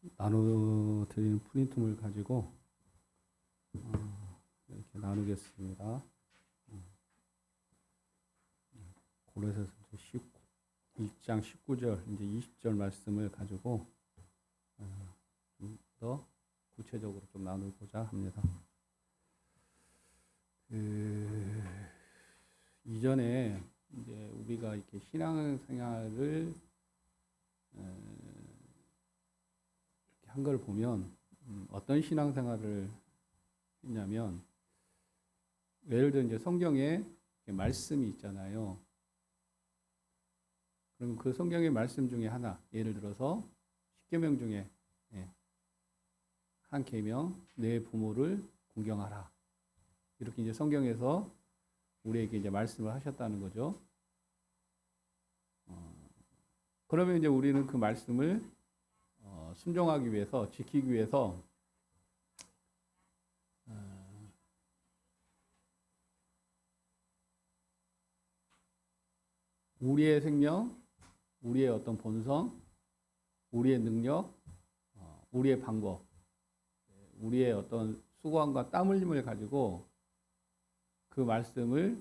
나눠드리는 프린트물 가지고 이렇게 나누겠습니다. 고레서서 1장 19절 이제 20절 말씀을 가지고 좀 더 구체적으로 좀 나누고자 합니다. 이전에 이제 우리가 이렇게 신앙생활을 한 걸 보면 어떤 신앙생활을 했냐면, 예를 들어 이제 성경에 말씀이 있잖아요. 그럼 그 성경의 말씀 중에 하나, 예를 들어서 십계명 중에 한 계명, 내 부모를 공경하라. 이렇게 이제 성경에서 우리에게 이제 말씀을 하셨다는 거죠. 그러면 이제 우리는 그 말씀을 순종하기 위해서, 지키기 위해서 우리의 생명, 우리의 어떤 본성, 우리의 능력, 우리의 방법, 우리의 어떤 수고함과 땀 흘림을 가지고 그 말씀을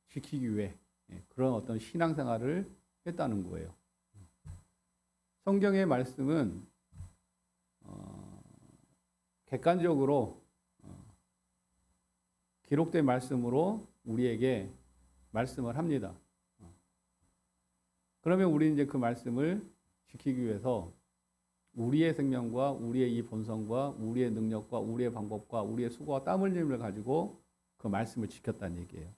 지키기 위해 그런 어떤 신앙생활을 했다는 거예요. 성경의 말씀은 객관적으로 기록된 말씀으로 우리에게 말씀을 합니다. 그러면 우리는 이제 그 말씀을 지키기 위해서 우리의 생명과 우리의 이 본성과 우리의 능력과 우리의 방법과 우리의 수고와 땀 흘림을 가지고 그 말씀을 지켰다는 얘기예요.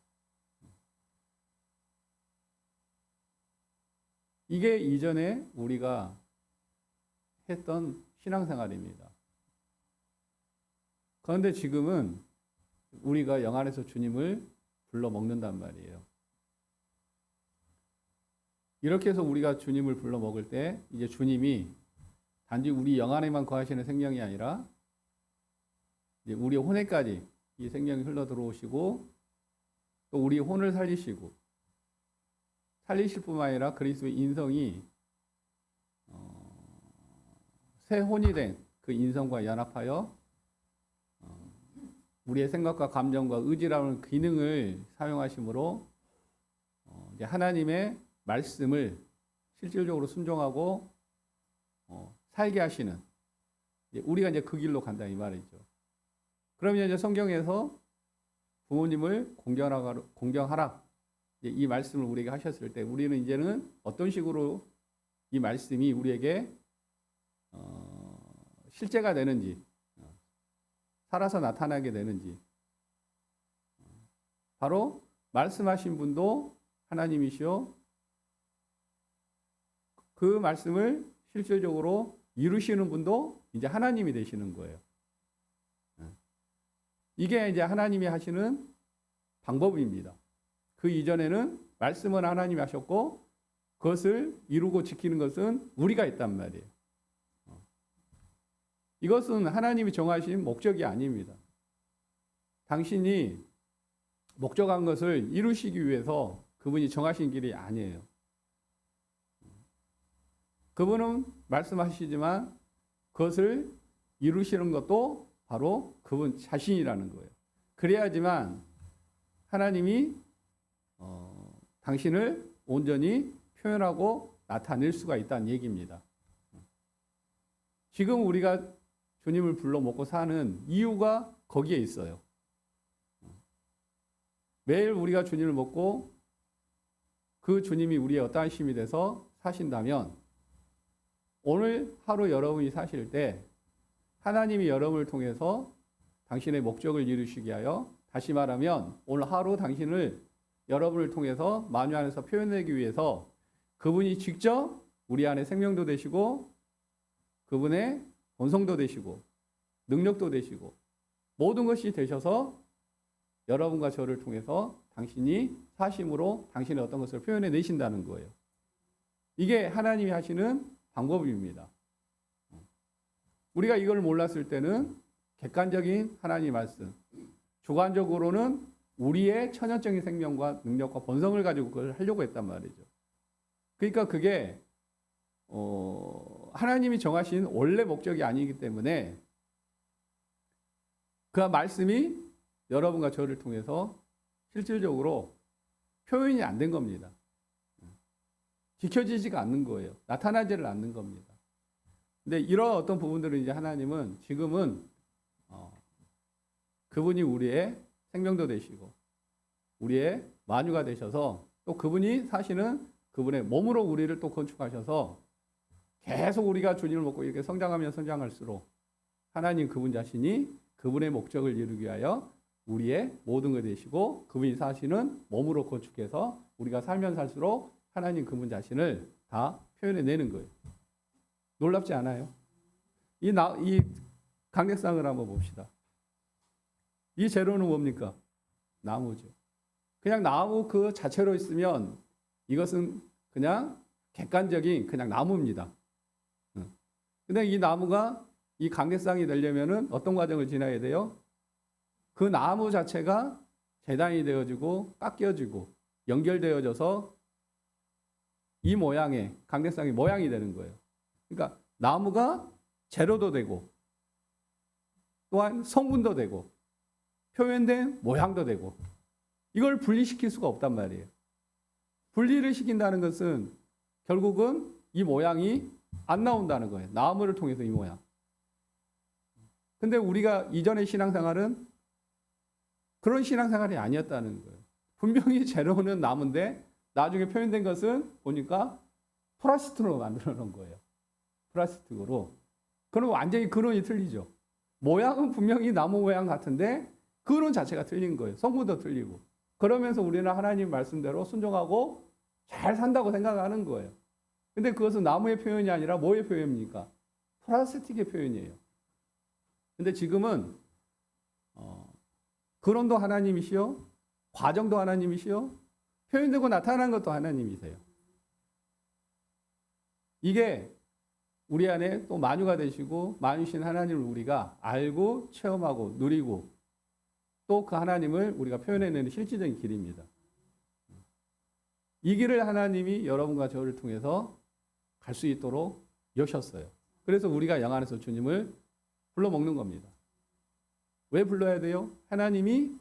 이게 이전에 우리가 했던 신앙생활입니다. 그런데 지금은 우리가 영 안에서 주님을 불러 먹는단 말이에요. 이렇게 해서 우리가 주님을 불러 먹을 때 이제 주님이 단지 우리 영 안에만 거하시는 생명이 아니라 이제 우리 혼에까지 이 생명이 흘러 들어오시고 또 우리 혼을 살리시고, 살리실 뿐만 아니라 그리스도의 인성이 새 혼이 된 그 인성과 연합하여 우리의 생각과 감정과 의지라는 기능을 사용하심으로 이제 하나님의 말씀을 실질적으로 순종하고 살게 하시는, 우리가 이제 그 길로 간다 이 말이죠. 그러면 이제 성경에서 부모님을 공경하라 이 말씀을 우리에게 하셨을 때 우리는 이제는 어떤 식으로 이 말씀이 우리에게 실제가 되는지, 살아서 나타나게 되는지, 바로 말씀하신 분도 하나님이시오, 그 말씀을 실질적으로 이루시는 분도 이제 하나님이 되시는 거예요. 이게 이제 하나님이 하시는 방법입니다. 그 이전에는 말씀은 하나님이 하셨고 그것을 이루고 지키는 것은 우리가 있단 말이에요. 이것은 하나님이 정하신 목적이 아닙니다. 당신이 목적한 것을 이루시기 위해서 그분이 정하신 길이 아니에요. 그분은 말씀하시지만 그것을 이루시는 것도 바로 그분 자신이라는 거예요. 그래야지만 하나님이 당신을 온전히 표현하고 나타낼 수가 있다는 얘기입니다. 지금 우리가 주님을 불러 먹고 사는 이유가 거기에 있어요. 매일 우리가 주님을 먹고 그 주님이 우리의 어떠한 힘이 돼서 사신다면, 오늘 하루 여러분이 사실 때 하나님이 여러분을 통해서 당신의 목적을 이루시게 하여, 다시 말하면 오늘 하루 당신을, 여러분을 통해서 만유 안에서 표현하기 위해서 그분이 직접 우리 안에 생명도 되시고 그분의 본성도 되시고 능력도 되시고 모든 것이 되셔서 여러분과 저를 통해서 당신이 사심으로 당신의 어떤 것을 표현해 내신다는 거예요. 이게 하나님이 하시는 방법입니다. 우리가 이걸 몰랐을 때는 객관적인 하나님의 말씀, 주관적으로는 우리의 천연적인 생명과 능력과 본성을 가지고 그걸 하려고 했단 말이죠. 그러니까 그게 하나님이 정하신 원래 목적이 아니기 때문에 그 말씀이 여러분과 저를 통해서 실질적으로 표현이 안 된 겁니다. 지켜지지가 않는 거예요. 나타나지를 않는 겁니다. 근데 이런 어떤 부분들을 이제 하나님은 지금은 그분이 우리의 생명도 되시고 우리의 만유가 되셔서 또 그분이 사실은 그분의 몸으로 우리를 또 건축하셔서 계속 우리가 주님을 먹고 이렇게 성장하면 성장할수록 하나님 그분 자신이 그분의 목적을 이루기 위하여 우리의 모든 것 되시고 그분이 사실은 몸으로 건축해서 우리가 살면 살수록 하나님 그분 자신을 다 표현해내는 거예요. 놀랍지 않아요? 이 강대상을 한번 봅시다. 이 재료는 뭡니까? 나무죠. 그냥 나무 그 자체로 있으면 이것은 그냥 객관적인 그냥 나무입니다. 근데 이 나무가 이 강대상이 되려면은 어떤 과정을 지나야 돼요? 그 나무 자체가 재단이 되어지고 깎여지고 연결되어져서 이 모양의 강대상의 모양이 되는 거예요. 그러니까 나무가 재료도 되고 또한 성분도 되고 표현된 모양도 되고 이걸 분리시킬 수가 없단 말이에요. 분리를 시킨다는 것은 결국은 이 모양이 안 나온다는 거예요. 나무를 통해서 이 모양. 근데 우리가 이전의 신앙생활은 그런 신앙생활이 아니었다는 거예요. 분명히 재료는 나무인데 나중에 표현된 것은 보니까 플라스틱으로 만들어 놓은 거예요. 플라스틱으로. 그럼 완전히 근원이 틀리죠. 모양은 분명히 나무 모양 같은데 근원 자체가 틀린 거예요. 성분도 틀리고. 그러면서 우리는 하나님 말씀대로 순종하고 잘 산다고 생각하는 거예요. 근데 그것은 나무의 표현이 아니라 뭐의 표현입니까? 플라스틱의 표현이에요. 근데 지금은 근원도 하나님이시요, 과정도 하나님이시요, 표현되고 나타난 것도 하나님이세요. 이게 우리 안에 또 만유가 되시고 만유신 하나님을 우리가 알고 체험하고 누리고 또 그 하나님을 우리가 표현해내는 실질적인 길입니다. 이 길을 하나님이 여러분과 저를 통해서 갈 수 있도록 여셨어요. 그래서 우리가 영 안에서 주님을 불러 먹는 겁니다. 왜 불러야 돼요? 하나님이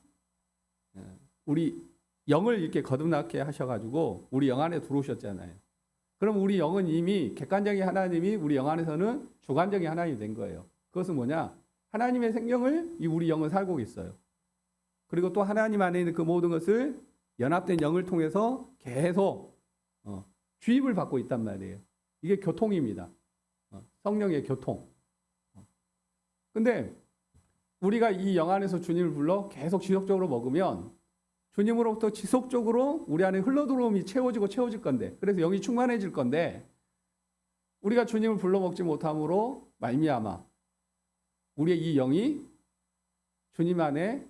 우리 영을 이렇게 거듭나게 하셔가지고 우리 영 안에 들어오셨잖아요. 그럼 우리 영은 이미 객관적인 하나님이 우리 영 안에서는 주관적인 하나님이 된 거예요. 그것은 뭐냐? 하나님의 생명을 이 우리 영은 살고 있어요. 그리고 또 하나님 안에 있는 그 모든 것을 연합된 영을 통해서 계속 주입을 받고 있단 말이에요. 이게 교통입니다. 성령의 교통. 근데 우리가 이 영 안에서 주님을 불러 계속 지속적으로 먹으면 주님으로부터 지속적으로 우리 안에 흘러들어옴이 채워질 건데, 그래서 영이 충만해질 건데, 우리가 주님을 불러 먹지 못함으로 말미암아 우리의 이 영이 주님 안에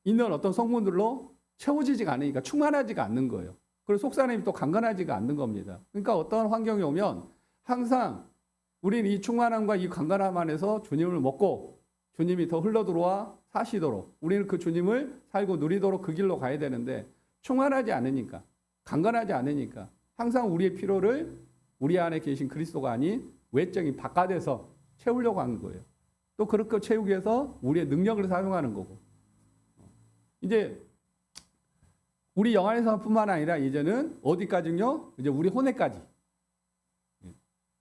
있는 어떤 성분들로 채워지지가 않으니까 충만하지가 않는 거예요. 그리고 속사람이 또 강건하지가 않는 겁니다. 그러니까 어떤 환경이 오면 항상 우리는 이 충만함과 이 강건함 안에서 주님을 먹고 주님이 더 흘러들어와 사시도록 우리는 그 주님을 살고 누리도록 그 길로 가야 되는데 충만하지 않으니까, 강건하지 않으니까 항상 우리의 필요를 우리 안에 계신 그리스도가 아닌 외적인 바깥에서 채우려고 하는 거예요. 또 그렇게 채우기 위해서 우리의 능력을 사용하는 거고. 이제 우리 영 안에서뿐만 아니라 이제는 어디까지요? 이제 우리 혼에까지.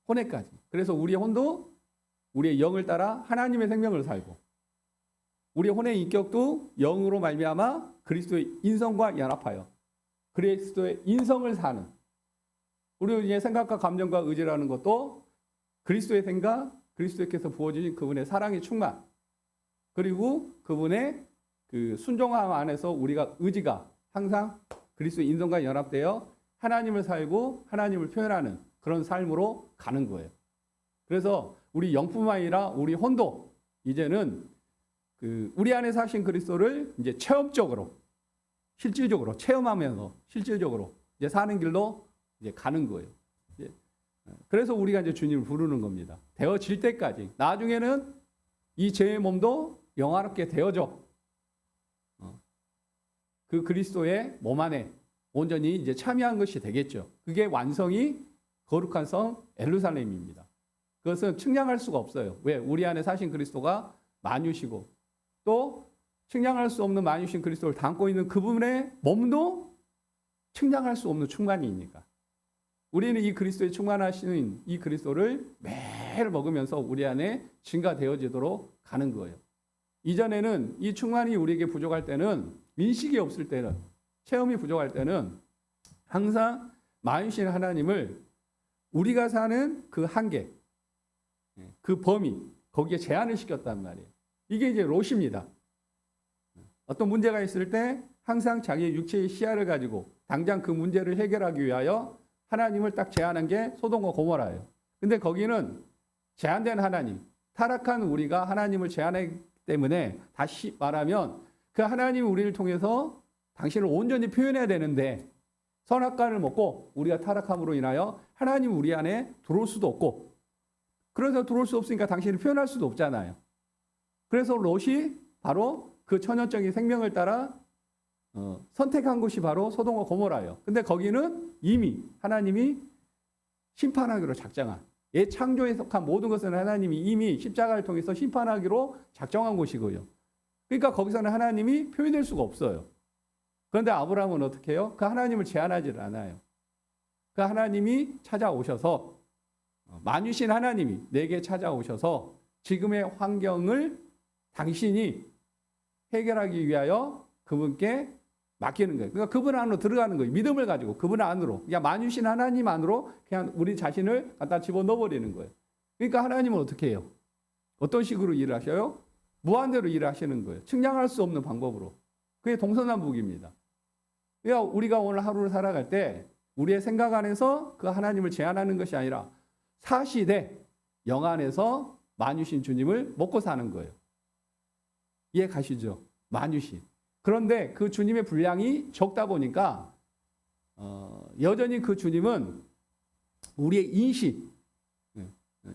혼에까지. 그래서 우리의 혼도 우리의 영을 따라 하나님의 생명을 살고 우리의 혼의 인격도 영으로 말미암아 그리스도의 인성과 연합하여 그리스도의 인성을 사는, 우리의 생각과 감정과 의지라는 것도 그리스도의 생각, 그리스도께서 부어주신 그분의 사랑의 충만, 그리고 그분의 그 순종함 안에서 우리가 의지가 항상 그리스도의 인성과 연합되어 하나님을 살고 하나님을 표현하는 그런 삶으로 가는 거예요. 그래서 우리 영뿐만 아니라 우리 혼도 이제는 우리 안에 사신 그리스도를 이제 체험적으로, 실질적으로 체험하면서 실질적으로 이제 사는 길로 이제 가는 거예요. 그래서 우리가 이제 주님을 부르는 겁니다. 되어질 때까지. 나중에는 이 죄의 몸도 영화롭게 되어져. 그 그리스도의 몸 안에 온전히 이제 참여한 것이 되겠죠. 그게 완성이 거룩한 성 예루살렘입니다. 그것은 측량할 수가 없어요. 왜? 우리 안에 사신 그리스도가 만유시고 또 측량할 수 없는 만유신 그리스도를 담고 있는 그분의 몸도 측량할 수 없는 충만이니까. 우리는 이 그리스도의 충만하시는 이 그리스도를 매일 먹으면서 우리 안에 증가되어지도록 가는 거예요. 이전에는 이 충만이 우리에게 부족할 때는, 인식이 없을 때는, 체험이 부족할 때는 항상 만유신 하나님을 우리가 사는 그 한계, 그 범위, 거기에 제한을 시켰단 말이에요. 이게 이제 롯입니다. 어떤 문제가 있을 때 항상 자기의 육체의 시야를 가지고 당장 그 문제를 해결하기 위하여 하나님을 딱 제한한 게 소돔과 고모라예요. 근데 거기는 제한된 하나님, 타락한 우리가 하나님을 제한했기 때문에, 다시 말하면 그 하나님이 우리를 통해서 당신을 온전히 표현해야 되는데 선악과를 먹고 우리가 타락함으로 인하여 하나님 우리 안에 들어올 수도 없고, 그래서 들어올 수 없으니까 당신을 표현할 수도 없잖아요. 그래서 롯이 바로 그 천연적인 생명을 따라 선택한 곳이 바로 소돔과 고모라예요. 근데 거기는 이미 하나님이 심판하기로 작정한, 옛 창조에 속한 모든 것은 하나님이 이미 십자가를 통해서 심판하기로 작정한 곳이고요. 그러니까 거기서는 하나님이 표현될 수가 없어요. 그런데 아브라함은 어떻게 해요? 그 하나님을 제한하지 않아요. 그 하나님이 찾아오셔서, 만유신 하나님이 내게 찾아오셔서 지금의 환경을 당신이 해결하기 위하여 그분께 맡기는 거예요. 그러니까 그분 안으로 들어가는 거예요. 믿음을 가지고 그분 안으로, 그냥 만유신 하나님 안으로 그냥 우리 자신을 갖다 집어넣어버리는 거예요. 그러니까 하나님은 어떻게 해요? 어떤 식으로 일을 하셔요? 무한대로 일을 하시는 거예요. 측량할 수 없는 방법으로. 그게 동서남북입니다. 그러니까 우리가 오늘 하루를 살아갈 때 우리의 생각 안에서 그 하나님을 제한하는 것이 아니라 사시되 영 안에서 만유신 주님을 먹고 사는 거예요. 이해 가시죠? 만유신. 그런데 그 주님의 분량이 적다 보니까 여전히 그 주님은 우리의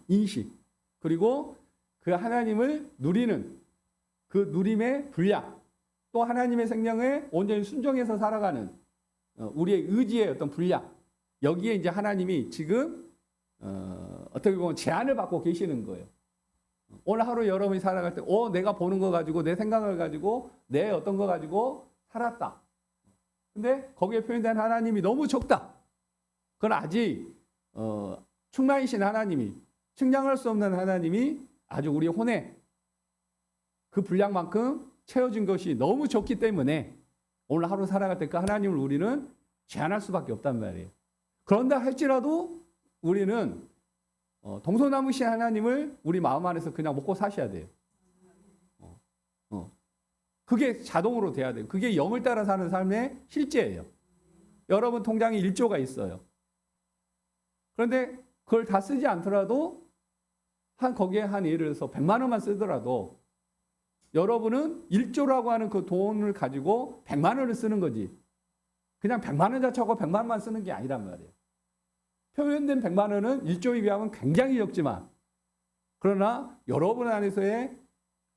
인식 그리고 그 하나님을 누리는 그 누림의 분량, 또 하나님의 생명에 온전히 순종해서 살아가는 우리의 의지의 어떤 분량, 여기에 이제 하나님이 지금 어떻게 보면 제한을 받고 계시는 거예요. 오늘 하루 여러분이 살아갈 때, 내가 보는 거 가지고, 내 생각을 가지고, 내 어떤 거 가지고 살았다. 근데 거기에 표현된 하나님이 너무 적다. 그건 아직 충만이신 하나님이, 측량할 수 없는 하나님이 아주 우리 혼에 그 분량만큼 채워진 것이 너무 적기 때문에 오늘 하루 살아갈 때 그 하나님을 우리는 제한할 수밖에 없단 말이에요. 그런다 할지라도 우리는 동서남으신 하나님을 우리 마음 안에서 그냥 먹고 사셔야 돼요. 그게 자동으로 돼야 돼요. 그게 영을 따라 사는 삶의 실제예요. 여러분 통장에 1조가 있어요. 그런데 그걸 다 쓰지 않더라도 거기에 한 예를 들어서 100만 원만 쓰더라도 여러분은 1조라고 하는 그 돈을 가지고 100만 원을 쓰는 거지. 그냥 100만 원 자체하고 100만 원만 쓰는 게 아니란 말이에요. 표현된 100만 원은 1조에 비하면 굉장히 적지만, 그러나 여러분 안에서의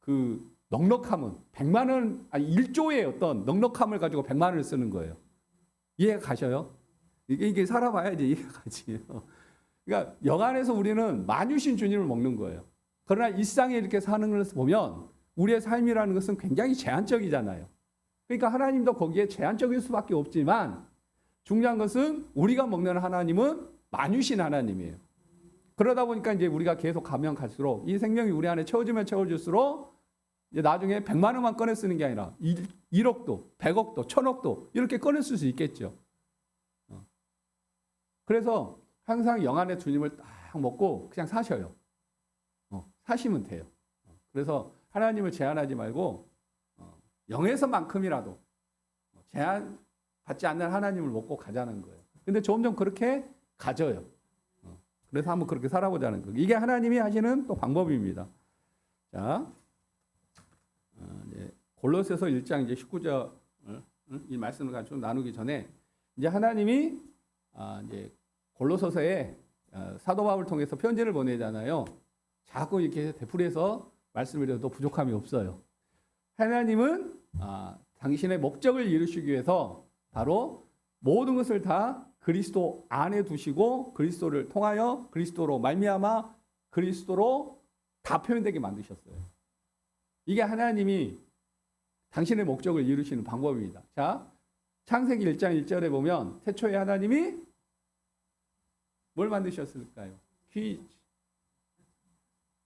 그 넉넉함은 100만 원, 아니 1조의 어떤 넉넉함을 가지고 100만 원을 쓰는 거예요. 이해가 가셔요? 이게 살아봐야지 이해가 가지. 그러니까 영 안에서 우리는 만유신 주님을 먹는 거예요. 그러나 일상에 이렇게 사는 것을 보면 우리의 삶이라는 것은 굉장히 제한적이잖아요. 그러니까 하나님도 거기에 제한적일 수밖에 없지만, 중요한 것은 우리가 먹는 하나님은 만유신 하나님이에요. 그러다 보니까 이제 우리가 계속 가면 갈수록 이 생명이 우리 안에 채워지면 채워질수록 이제 나중에 100만 원만 꺼내 쓰는 게 아니라 1억도, 100억도, 1000억도 이렇게 꺼내 쓸 수 있겠죠. 그래서 항상 영 안에 주님을 딱 먹고 그냥 사셔요. 사시면 돼요. 그래서 하나님을 제한하지 말고 영에서만큼이라도 제한 받지 않는 하나님을 먹고 가자는 거예요. 근데 점점 그렇게 가져요. 그래서 한번 그렇게 살아보자는 거예요. 이게 하나님이 하시는 또 방법입니다. 자, 이제 골로새서 1장 이제 19절 이 말씀을 가지고 나누기 전에 이제 하나님이 이제 골로새서에 사도 바울을 통해서 편지를 보내잖아요. 자꾸 이렇게 되풀이해서 말씀을 드려도 부족함이 없어요. 하나님은 당신의 목적을 이루시기 위해서 바로 모든 것을 다 그리스도 안에 두시고 그리스도를 통하여 그리스도로 말미암아 그리스도로 다 표현되게 만드셨어요. 이게 하나님이 당신의 목적을 이루시는 방법입니다. 자, 창세기 1장 1절에 보면 태초에 하나님이 뭘 만드셨을까요?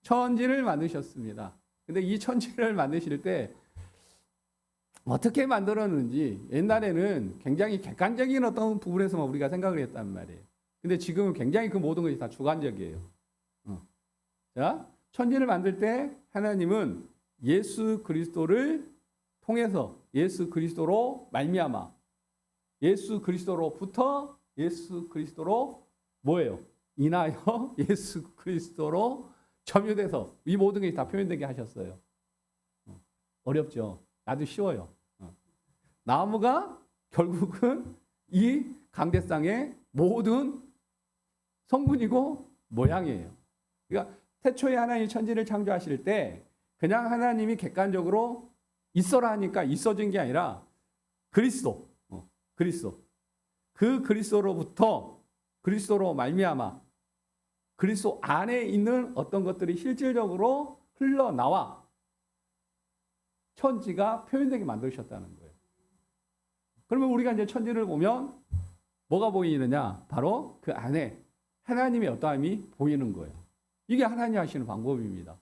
천지를 만드셨습니다. 근데 이 천지를 만드실 때 어떻게 만들었는지 옛날에는 굉장히 객관적인 어떤 부분에서만 우리가 생각을 했단 말이에요. 근데 지금은 굉장히 그 모든 것이 다 주관적이에요. 자, 천지를 만들 때 하나님은 예수 그리스도를 통해서 예수 그리스도로 말미암아 예수 그리스도로부터 예수 그리스도로 뭐예요? 인하여 예수 그리스도로 점유돼서 이 모든 게 다 표현되게 하셨어요. 어렵죠? 나도 쉬워요. 나무가 결국은 이 강대상의 모든 성분이고 모양이에요. 그러니까 태초에 하나님이 천지를 창조하실 때 그냥 하나님이 객관적으로 있어라 하니까 있어진 게 아니라 그리스도. 그 그리스도로부터 그리스도로 말미암아 그리스도 안에 있는 어떤 것들이 실질적으로 흘러나와 천지가 표현되게 만드셨다는 거예요. 그러면 우리가 이제 천지를 보면 뭐가 보이느냐? 바로 그 안에 하나님의 어떠함이 보이는 거예요. 이게 하나님 하시는 방법입니다.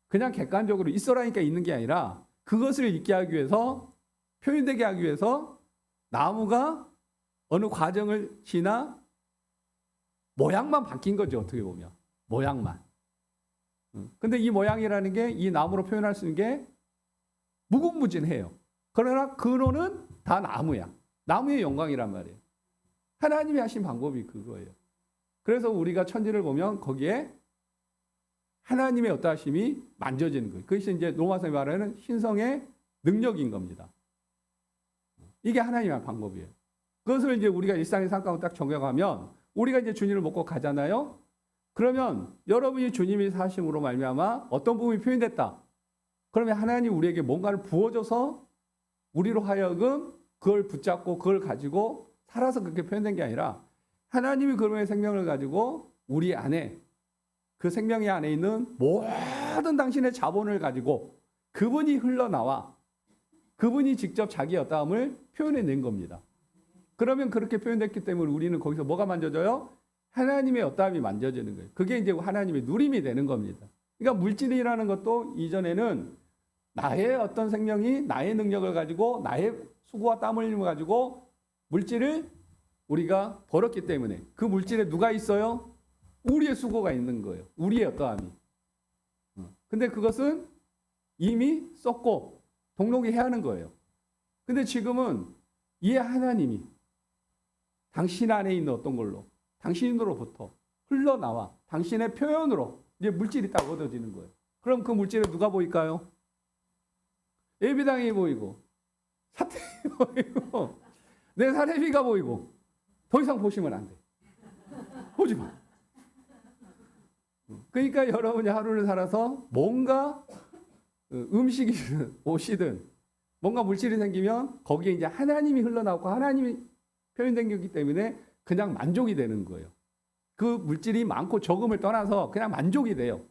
그냥 객관적으로 있어라니까 있는 게 아니라 그것을 있게 하기 위해서 표현되게 하기 위해서 나무가 어느 과정을 지나 모양만 바뀐 거죠. 어떻게 보면 모양만. 근데 이 모양이라는 게 이 나무로 표현할 수 있는 게 무궁무진해요. 그러나 근원은 다 나무야. 나무의 영광이란 말이에요. 하나님이 하신 방법이 그거예요. 그래서 우리가 천지를 보면 거기에 하나님의 어떠하심이 만져지는 거예요. 그것이 이제 로마서에 말하는 신성의 능력인 겁니다. 이게 하나님의 방법이에요. 그것을 이제 우리가 일상의 삶 가운데 딱 적용하면 우리가 이제 주님을 먹고 가잖아요. 그러면 여러분이 주님이 사심으로 말미암아 어떤 부분이 표현됐다. 그러면 하나님 우리에게 뭔가를 부어줘서 우리로 하여금 그걸 붙잡고 그걸 가지고 살아서 그렇게 표현된 게 아니라 하나님이 그분의 생명을 가지고 우리 안에 그 생명의 안에 있는 모든 당신의 자본을 가지고 그분이 흘러나와 그분이 직접 자기 어떠함을 표현해낸 겁니다. 그러면 그렇게 표현됐기 때문에 우리는 거기서 뭐가 만져져요? 하나님의 어떠함이 만져지는 거예요. 그게 이제 하나님의 누림이 되는 겁니다. 그러니까 물질이라는 것도 이전에는 나의 어떤 생명이 나의 능력을 가지고 나의 수고와 땀 흘림을 가지고 물질을 우리가 벌었기 때문에 그 물질에 누가 있어요? 우리의 수고가 있는 거예요. 우리의 어떠함이. 근데 그것은 이미 썼고 동록이 해야 하는 거예요. 근데 지금은 이 하나님이 당신 안에 있는 어떤 걸로 당신으로부터 흘러나와 당신의 표현으로 이제 물질이 딱 얻어지는 거예요. 그럼 그 물질에 누가 보일까요? 예배당이 보이고 사택이 보이고 내 사례비가 보이고 더 이상 보시면 안 돼. 보지 마. 그러니까 여러분이 하루를 살아서 뭔가 음식이든 옷이든 뭔가 물질이 생기면 거기에 이제 하나님이 흘러나오고 하나님이 표현된 거기 때문에 그냥 만족이 되는 거예요. 그 물질이 많고 적음을 떠나서 그냥 만족이 돼요.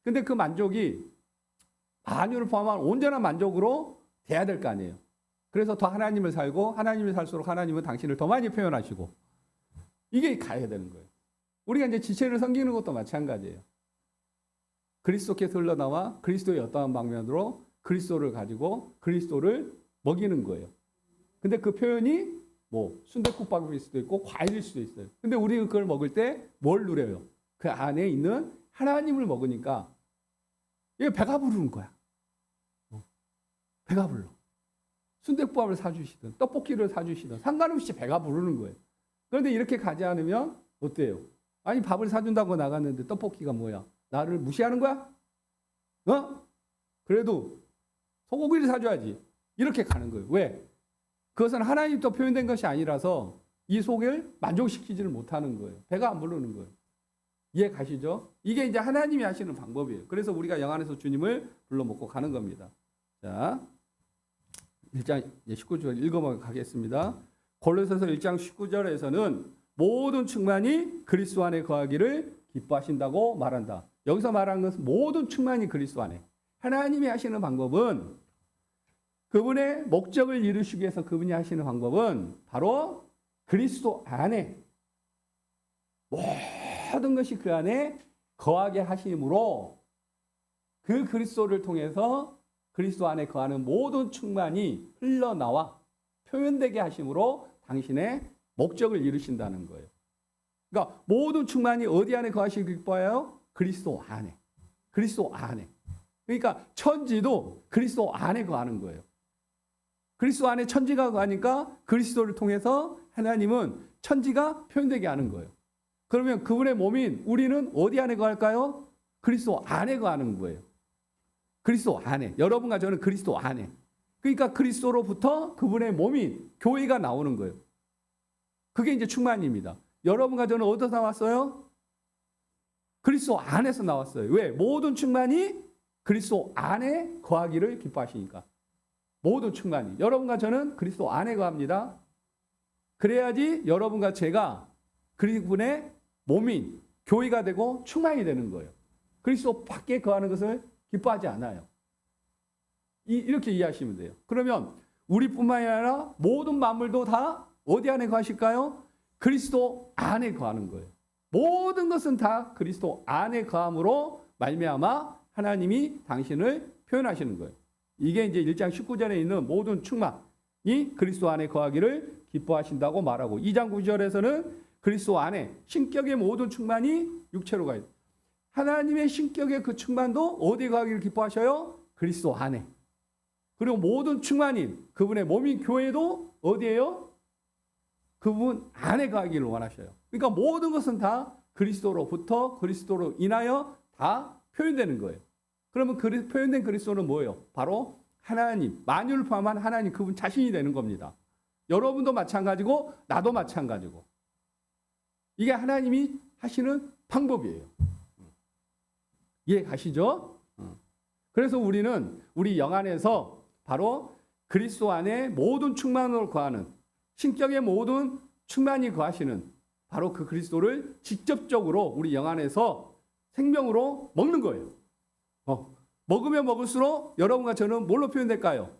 근데 그 만족이 만유를 포함한 온전한 만족으로 돼야 될 거 아니에요. 그래서 더 하나님을 살고 하나님을 살수록 하나님은 당신을 더 많이 표현하시고 이게 가야 되는 거예요. 우리가 이제 지체를 섬기는 것도 마찬가지예요. 그리스도께서 흘러나와 그리스도의 어떠한 방면으로 그리스도를 가지고 그리스도를 먹이는 거예요. 근데 그 표현이 뭐 순댓국밥일 수도 있고 과일일 수도 있어요. 근데 우리는 그걸 먹을 때 뭘 누려요? 그 안에 있는 하나님을 먹으니까 이게 배가 부르는 거야. 배가 불러. 순댓국밥을 사주시든 떡볶이를 사주시든 상관없이 배가 부르는 거예요. 그런데 이렇게 가지 않으면 어때요? 아니 밥을 사준다고 나갔는데 떡볶이가 뭐야? 나를 무시하는 거야? 그래도 소고기를 사줘야지. 이렇게 가는 거예요. 왜? 그것은 하나님도 표현된 것이 아니라서 이 속을 만족시키지를 못하는 거예요. 배가 안 부르는 거예요. 이해 가시죠? 이게 이제 하나님이 하시는 방법이에요. 그래서 우리가 영 안에서 주님을 불러 먹고 가는 겁니다. 자, 1장 19절 읽어보겠습니다. 골로새서 1장 19절에서는 모든 충만이 그리스도 안에 거하기를 기뻐하신다고 말한다. 여기서 말하는 것은 모든 충만이 그리스도 안에. 하나님이 하시는 방법은 그분의 목적을 이루시기 위해서 그분이 하시는 방법은 바로 그리스도 안에 모든 것이 그 안에 거하게 하심으로 그 그리스도를 통해서 그리스도 안에 거하는 모든 충만이 흘러나와 표현되게 하심으로 당신의 목적을 이루신다는 거예요. 그러니까 모든 충만이 어디 안에 거하시길 기뻐해요? 그리스도 안에. 그리스도 안에. 그러니까 천지도 그리스도 안에 거하는 거예요. 그리스도 안에 천지가 거하니까 그리스도를 통해서 하나님은 천지가 표현되게 하는 거예요. 그러면 그분의 몸인 우리는 어디 안에 거할까요? 그리스도 안에 거하는 거예요. 그리스도 안에. 여러분과 저는 그리스도 안에. 그러니까 그리스도로부터 그분의 몸인 교회가 나오는 거예요. 그게 이제 충만입니다. 여러분과 저는 어디서 나왔어요? 그리스도 안에서 나왔어요. 왜? 모든 충만이 그리스도 안에 거하기를 기뻐하시니까. 모든 충만이. 여러분과 저는 그리스도 안에 거합니다. 그래야지 여러분과 제가 그분의 몸인 교회가 되고 충만이 되는 거예요. 그리스도 밖에 거하는 것을 기뻐하지 않아요. 이렇게 이해하시면 돼요. 그러면 우리뿐만이 아니라 모든 만물도 다 어디 안에 거하실까요? 그리스도 안에 거하는 거예요. 모든 것은 다 그리스도 안에 거함으로 말미암아 하나님이 당신을 표현하시는 거예요. 이게 이제 1장 19절에 있는 모든 충만이 그리스도 안에 거하기를 기뻐하신다고 말하고 2장 9절에서는 그리스도 안에 신격의 모든 충만이 육체로 가요. 하나님의 신격의 그 충만도 어디에 거하기를 기뻐하셔요? 그리스도 안에. 그리고 모든 충만인 그분의 몸인 교회도 어디예요? 그분 안에 거하기를 원하셔요. 그러니까 모든 것은 다 그리스도로부터 그리스도로 인하여 다 표현되는 거예요. 그러면 표현된 그리스도는 뭐예요? 바로 하나님, 만유를 포함한 하나님 그분 자신이 되는 겁니다. 여러분도 마찬가지고 나도 마찬가지고. 이게 하나님이 하시는 방법이에요. 이해 가시죠? 그래서 우리는 우리 영 안에서 바로 그리스도 안에 모든 충만으로 거하는 신격의 모든 충만이 거하시는 바로 그 그리스도를 직접적으로 우리 영 안에서 생명으로 먹는 거예요. 먹으면 먹을수록 여러분과 저는 뭘로 표현될까요?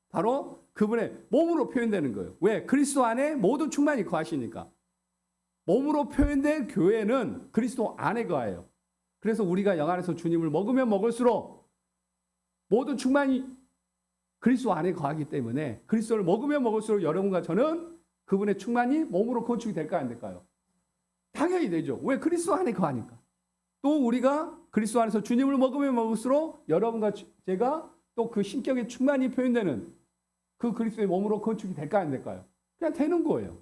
바로 그분의 몸으로 표현되는 거예요. 왜? 그리스도 안에 모든 충만이 거하시니까. 몸으로 표현된 교회는 그리스도 안에 거해요. 그래서 우리가 영 안에서 주님을 먹으면 먹을수록 모든 충만이 그리스도 안에 거하기 때문에 그리스도를 먹으면 먹을수록 여러분과 저는 그분의 충만이 몸으로 건축이 될까요? 안 될까요? 당연히 되죠. 왜? 그리스도 안에 거하니까. 또 우리가 그리스도 안에서 주님을 먹으면 먹을수록 여러분과 제가 또 그 신격의 충만이 표현되는 그 그리스도의 몸으로 건축이 될까요? 안 될까요? 그냥 되는 거예요.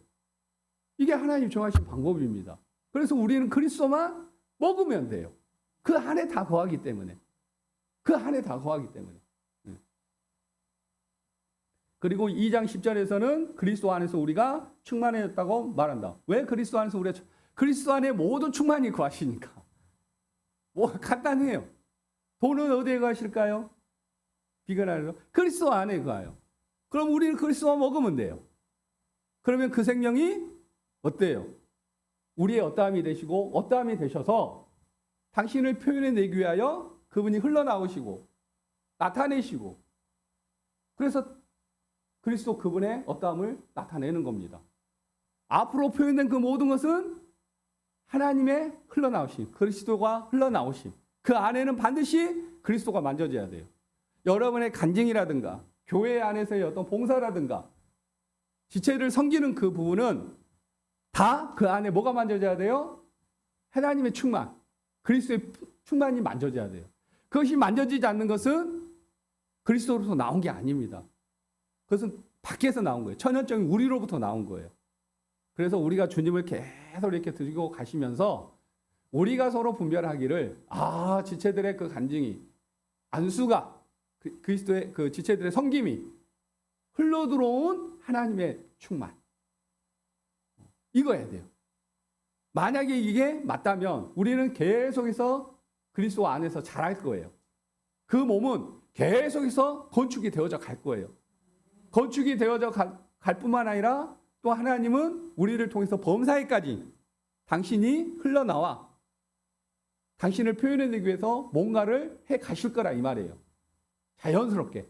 이게 하나님 정하신 방법입니다. 그래서 우리는 그리스도만 먹으면 돼요. 그 안에 다 거하기 때문에. 그 안에 다 거하기 때문에. 그리고 2장 10절에서는 그리스도 안에서 우리가 충만해졌다고 말한다. 왜 그리스도 안에서 우리가 그리스도 안에 모든 충만이 거하시니까. 뭐 간단해요. 돈은 어디에 거하실까요? 비근하죠. 그리스도 안에 거해요. 그럼 우리는 그리스도만 먹으면 돼요. 그러면 그 생명이 어때요? 우리의 어떠함이 되시고 어떠함이 되셔서 당신을 표현해내기 위하여 그분이 흘러나오시고 나타내시고 그래서 그리스도 그분의 어떠함을 나타내는 겁니다. 앞으로 표현된 그 모든 것은 하나님의 흘러나오심, 그리스도가 흘러나오심. 그 안에는 반드시 그리스도가 만져져야 돼요. 여러분의 간증이라든가 교회 안에서의 어떤 봉사라든가 지체를 섬기는 그 부분은 다 그 안에 뭐가 만져져야 돼요? 하나님의 충만, 그리스도의 충만이 만져져야 돼요. 그것이 만져지지 않는 것은 그리스도로부터 나온 게 아닙니다. 그것은 밖에서 나온 거예요. 천연적인 우리로부터 나온 거예요. 그래서 우리가 주님을 계속 이렇게 드리고 가시면서 우리가 서로 분별하기를 지체들의 그 간증이 안수가 그리스도의 그 지체들의 섬김이 흘러들어온 하나님의 충만 이거야 돼요. 만약에 이게 맞다면 우리는 계속해서 그리스도 안에서 자랄 거예요. 그 몸은 계속해서 건축이 되어져 갈 거예요. 건축이 되어져 갈 뿐만 아니라 또 하나님은 우리를 통해서 범사에까지 당신이 흘러나와 당신을 표현해내기 위해서 뭔가를 해 가실 거라 이 말이에요. 자연스럽게.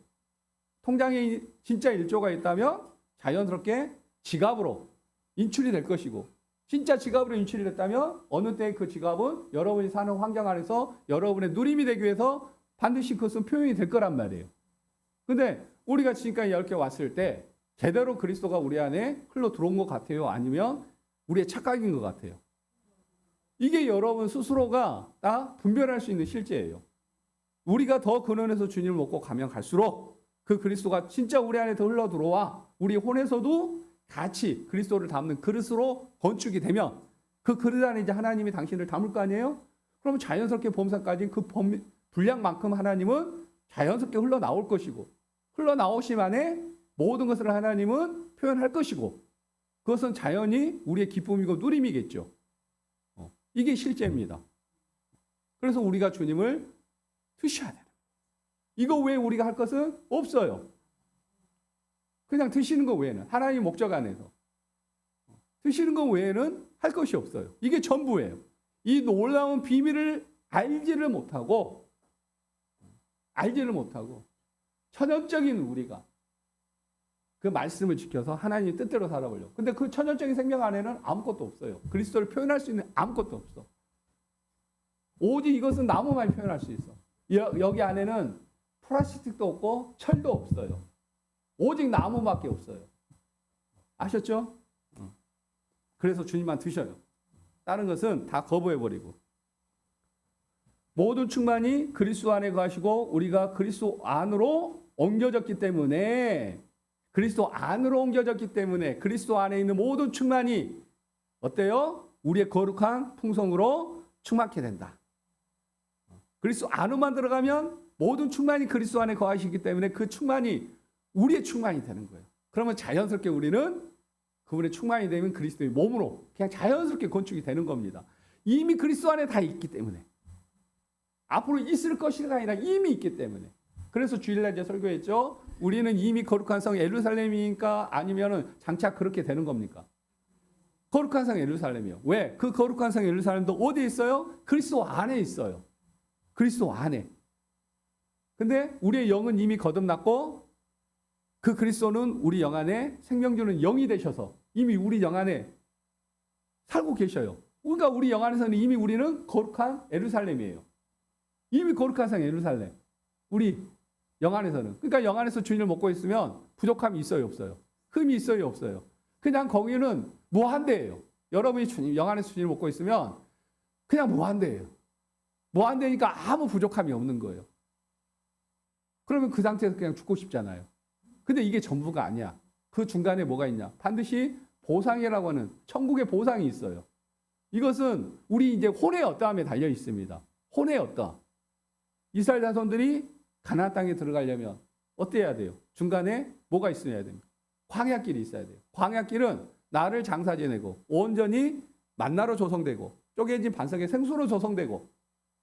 통장에 진짜 1조가 있다면 자연스럽게 지갑으로 인출이 될 것이고, 진짜 지갑으로 인출이 됐다면 어느 때 그 지갑은 여러분이 사는 환경 안에서 여러분의 누림이 되기 위해서 반드시 그것은 표현이 될 거란 말이에요. 근데 우리가 지금까지 이렇게 왔을 때 제대로 그리스도가 우리 안에 흘러 들어온 것 같아요? 아니면 우리의 착각인 것 같아요? 이게 여러분 스스로가 다 분별할 수 있는 실제예요. 우리가 더 근원에서 주님을 먹고 가면 갈수록 그 그리스도가 진짜 우리 안에 더 흘러 들어와 우리 혼에서도 같이 그리스도를 담는 그릇으로 건축이 되면 그 그릇 안에 이제 하나님이 당신을 담을 거 아니에요? 그러면 자연스럽게 범사까지 그 분량만큼 하나님은 자연스럽게 흘러나올 것이고, 흘러나오심 안에 모든 것을 하나님은 표현할 것이고, 그것은 자연히 우리의 기쁨이고 누림이겠죠. 이게 실제입니다. 그래서 우리가 주님을 드셔야 돼요. 이거 외에 우리가 할 것은 없어요. 그냥 드시는 것 외에는, 하나님의 목적 안에서 드시는 것 외에는 할 것이 없어요. 이게 전부예요. 이 놀라운 비밀을 알지를 못하고 천연적인 우리가 그 말씀을 지켜서 하나님의 뜻대로 살아보려고. 근데 그 천연적인 생명 안에는 아무것도 없어요. 그리스도를 표현할 수 있는 아무것도 없어. 오직 이것은 나무만 표현할 수 있어. 여기 안에는 플라스틱도 없고 철도 없어요. 오직 나무밖에 없어요. 아셨죠? 그래서 주님만 드셔요. 다른 것은 다 거부해버리고. 모든 충만이 그리스도 안에 거하시고 우리가 그리스도 안으로 옮겨졌기 때문에, 그리스도 안에 있는 모든 충만이 어때요? 우리의 거룩한 풍성으로 충만케 된다. 그리스도 안으로만 들어가면 모든 충만이 그리스도 안에 거하시기 때문에 그 충만이 우리의 충만이 되는 거예요. 그러면 자연스럽게 우리는 그분의 충만이 되면 그리스도의 몸으로 그냥 자연스럽게 건축이 되는 겁니다. 이미 그리스도 안에 다 있기 때문에. 앞으로 있을 것이가 아니라 이미 있기 때문에. 그래서 주일날 이제 설교했죠. 우리는 이미 거룩한 성 예루살렘이니까 아니면은 장차 그렇게 되는 겁니까? 거룩한 성 예루살렘이요. 왜? 그 거룩한 성 예루살렘도 어디에 있어요? 그리스도 안에 있어요. 그리스도 안에. 근데 우리의 영은 이미 거듭났고 그 그리스도는 우리 영 안에 생명 주는 영이 되셔서 이미 우리 영 안에 살고 계셔요. 그러니까 우리 영 안에서는 이미 우리는 거룩한 예루살렘이에요. 이미 거룩한 성 예루살렘. 우리 영 안에서는. 그러니까 영 안에서 주님을 먹고 있으면 부족함이 있어요, 없어요? 흠이 있어요, 없어요? 그냥 거기는 무한대예요. 여러분이 주님, 영 안에서 주님을 먹고 있으면 그냥 무한대예요. 무한대니까 아무 부족함이 없는 거예요. 그러면 그 상태에서 그냥 죽고 싶잖아요. 근데 이게 전부가 아니야. 그 중간에 뭐가 있냐? 반드시 보상이라고 하는 천국의 보상이 있어요. 이것은 우리 이제 혼의 어떠함에 달려 있습니다. 혼의 어떠함. 이스라엘 자손들이 가나안 땅에 들어가려면 어때야 돼요? 중간에 뭐가 있어야 됩니까? 광야길이 있어야 돼요. 광야길은 나를 장사 지내고 온전히 만나로 조성되고 쪼개진 반석의 생수로 조성되고,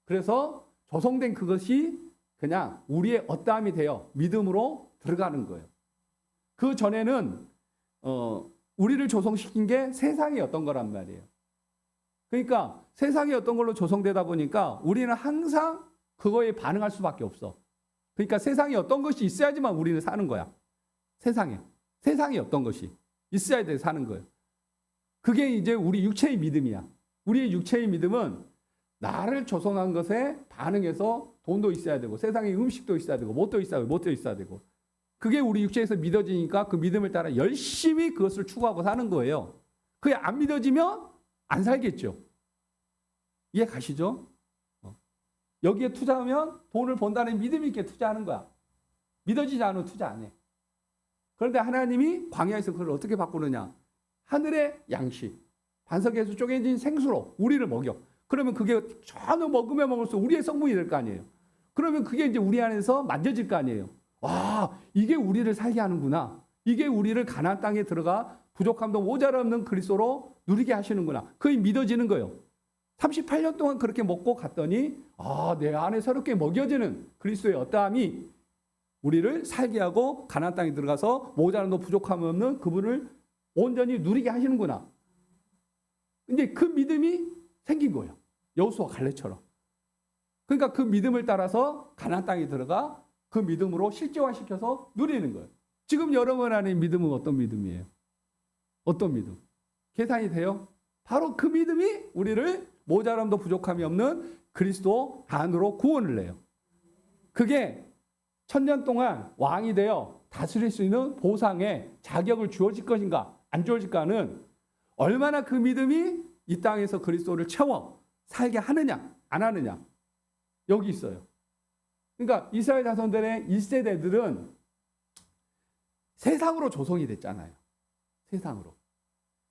그래서 조성된 그것이 그냥 우리의 어떠함이 되어 믿음으로 들어가는 거예요. 그 전에는 우리를 조성시킨 게 세상의 어떤 거란 말이에요. 그러니까 세상의 어떤 걸로 조성되다 보니까 우리는 항상 그거에 반응할 수밖에 없어. 그러니까 세상에 어떤 것이 있어야지만 우리는 사는 거야. 세상에 어떤 것이 있어야 돼 사는 거예요. 그게 이제 우리 육체의 믿음이야. 우리의 육체의 믿음은 나를 조성한 것에 반응해서 돈도 있어야 되고 세상에 음식도 있어야 되고 뭣도 있어야 되고 그게 우리 육체에서 믿어지니까 그 믿음을 따라 열심히 그것을 추구하고 사는 거예요. 그게 안 믿어지면 안 살겠죠. 이해 가시죠? 여기에 투자하면 돈을 번다는 믿음이 있게 투자하는 거야. 믿어지지 않으면 투자 안 해. 그런데 하나님이 광야에서 그걸 어떻게 바꾸느냐? 하늘의 양식, 반석에서 쪼개진 생수로 우리를 먹여. 그러면 그게 전혀 먹으면 먹을수록 우리의 성분이 될 거 아니에요. 그러면 그게 이제 우리 안에서 만져질 거 아니에요. 와, 이게 우리를 살게 하는구나. 이게 우리를 가나안 땅에 들어가 부족함도 모자라없는 그리스도로 누리게 하시는구나. 그게 믿어지는 거예요. 38년 동안 그렇게 먹고 갔더니 내 안에 새롭게 먹여지는 그리스도의 어떠함이 우리를 살게 하고 가나안 땅에 들어가서 모자람도 부족함 없는 그분을 온전히 누리게 하시는구나. 이제 그 믿음이 생긴 거예요. 여호수아 갈렙처럼. 그러니까 그 믿음을 따라서 가나안 땅에 들어가 그 믿음으로 실제화시켜서 누리는 거예요. 지금 여러분 안에 믿음은 어떤 믿음이에요? 어떤 믿음? 계산이 돼요? 바로 그 믿음이 우리를 모자람도 부족함이 없는 그리스도 안으로 구원을 내요. 그게 천년 동안 왕이 되어 다스릴 수 있는 보상의 자격을 주어질 것인가 안 주어질까는 얼마나 그 믿음이 이 땅에서 그리스도를 채워 살게 하느냐 안 하느냐 여기 있어요. 그러니까 이스라엘 자손들의 1세대들은 세상으로 조성이 됐잖아요. 세상으로.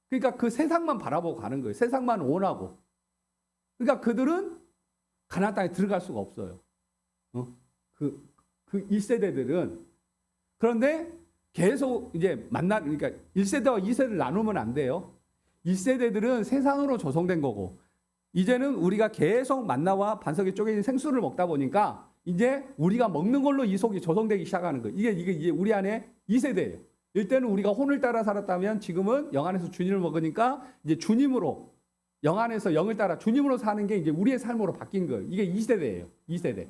그러니까 그 세상만 바라보고 가는 거예요. 세상만 원하고. 그러니까 그들은 가나안 땅에 들어갈 수가 없어요. 그 1세대들은. 그런데 계속 이제 그러니까 1세대와 2세대를 나누면 안 돼요. 1세대들은 세상으로 조성된 거고, 이제는 우리가 계속 만나와 반석에 쪼개진 생수를 먹다 보니까 이제 우리가 먹는 걸로 이 속이 조성되기 시작하는 거예요. 이게 우리 안에 2세대예요. 이때는 우리가 혼을 따라 살았다면 지금은 영 안에서 주님을 먹으니까 이제 주님으로, 영 안에서 영을 따라 주님으로 사는 게 이제 우리의 삶으로 바뀐 거예요. 이게 2세대예요. 2세대.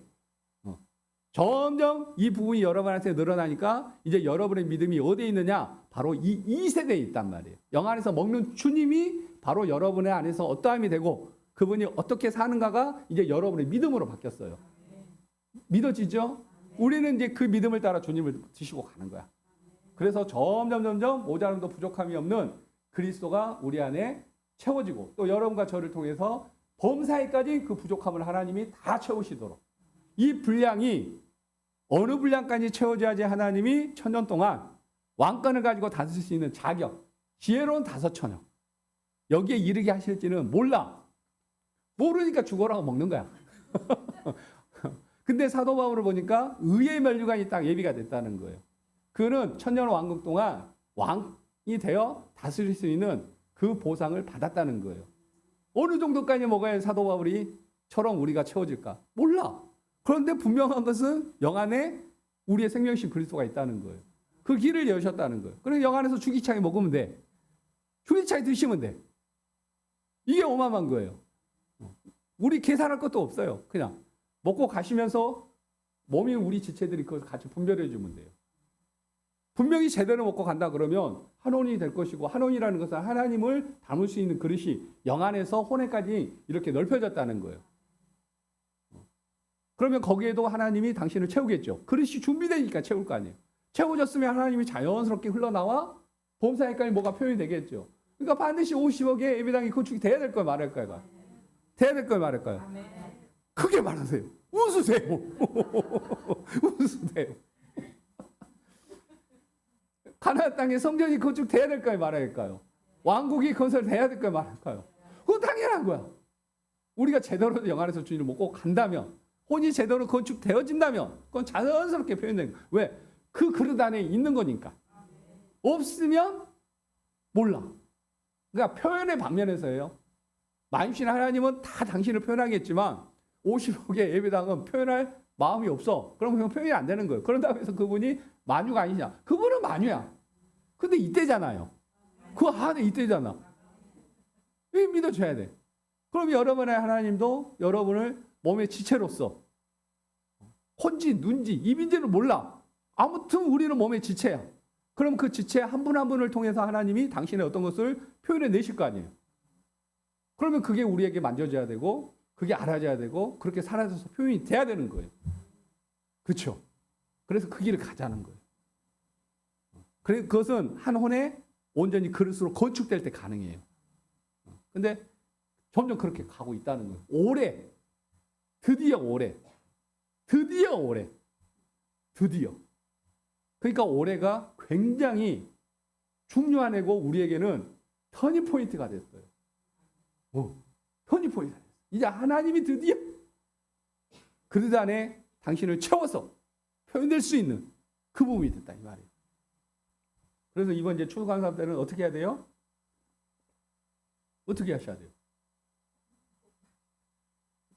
점점 이 부분이 여러분한테 늘어나니까 이제 여러분의 믿음이 어디에 있느냐? 바로 이 2세대에 있단 말이에요. 영 안에서 먹는 주님이 바로 여러분의 안에서 어떠함이 되고 그분이 어떻게 사는가가 이제 여러분의 믿음으로 바뀌었어요. 믿어지죠? 우리는 이제 그 믿음을 따라 주님을 드시고 가는 거야. 그래서 점점 모자람도 부족함이 없는 그리스도가 우리 안에 채워지고 또 여러분과 저를 통해서 범사에까지 그 부족함을 하나님이 다 채우시도록 이 분량이 어느 분량까지 채워져야지 하나님이 천년 동안 왕권을 가지고 다스릴 수 있는 자격, 지혜로운 다섯천역 여기에 이르게 하실지는 몰라. 모르니까 죽어라고 먹는 거야. 근데 사도 바울을 보니까 의의 면류관이 딱 예비가 됐다는 거예요. 그는 천년 왕국 동안 왕이 되어 다스릴 수 있는 그 보상을 받았다는 거예요. 어느 정도까지 먹어야 사도 바울이처럼 우리가 채워질까? 몰라. 그런데 분명한 것은 영 안에 우리의 생명이신 그리스도가 있다는 거예요. 그 길을 여셨다는 거예요. 그래서 영 안에서 주기차게 먹으면 돼. 주기차게 드시면 돼. 이게 어마어마한 거예요. 우리 계산할 것도 없어요. 그냥 먹고 가시면서 몸이 우리 지체들이 그걸 같이 분별해 주면 돼요. 분명히 제대로 먹고 간다 그러면 한원이 될 것이고, 한원이라는 것은 하나님을 담을 수 있는 그릇이 영 안에서 혼에까지 이렇게 넓혀졌다는 거예요. 그러면 거기에도 하나님이 당신을 채우겠죠. 그릇이 준비되니까 채울 거 아니에요. 채워졌으면 하나님이 자연스럽게 흘러나와 범사에까지 뭐가 표현이 되겠죠. 그러니까 반드시 50억의 예배당이 건축이 돼야 될 걸 말할까요? 돼야 될 걸 말할까요? 크게 말하세요. 웃으세요. 웃으세요. 가나안 땅에 성전이 건축돼야 될까요? 말할까요? 왕국이 건설돼야 될까요? 말할까요? 그건 당연한 거야. 우리가 제대로 영 안에서 주님을 먹고 간다면, 혼이 제대로 건축되어진다면 그건 자연스럽게 표현된 거예요. 왜? 그 그릇 안에 있는 거니까. 없으면 몰라. 그러니까 표현의 방면에서예요. 만유신 하나님은 다 당신을 표현하겠지만 50억의 예배당은 표현할 마음이 없어. 그러면 표현이 안 되는 거예요. 그런다고 해서 그분이 만유가 아니냐? 그분은 만유야. 근데 이때잖아요. 그 안에 이때잖아. 이 믿어줘야 돼. 그럼 여러분의 하나님도 여러분을 몸의 지체로서 혼지 눈지 입인지는 몰라. 아무튼 우리는 몸의 지체야. 그럼 그 지체 한 분 한 분을 통해서 하나님이 당신의 어떤 것을 표현해 내실 거 아니에요. 그러면 그게 우리에게 만져져야 되고 그게 알아져야 되고 그렇게 사라져서 표현이 돼야 되는 거예요. 그렇죠? 그래서 그 길을 가자는 거예요. 그래서 그것은 한 혼에 온전히 그릇으로 건축될 때 가능해요. 근데 점점 그렇게 가고 있다는 거예요. 올해 드디어 그러니까 올해가 굉장히 중요한 해고 우리에게는 터닝포인트가 됐어요. 터닝포인트가 됐어요. 이제 하나님이 드디어 그릇 안에 당신을 채워서 표현될 수 있는 그 부분이 됐다 이 말이에요. 그래서 이번 이제 추수감사 때는 어떻게 해야 돼요? 어떻게 하셔야 돼요?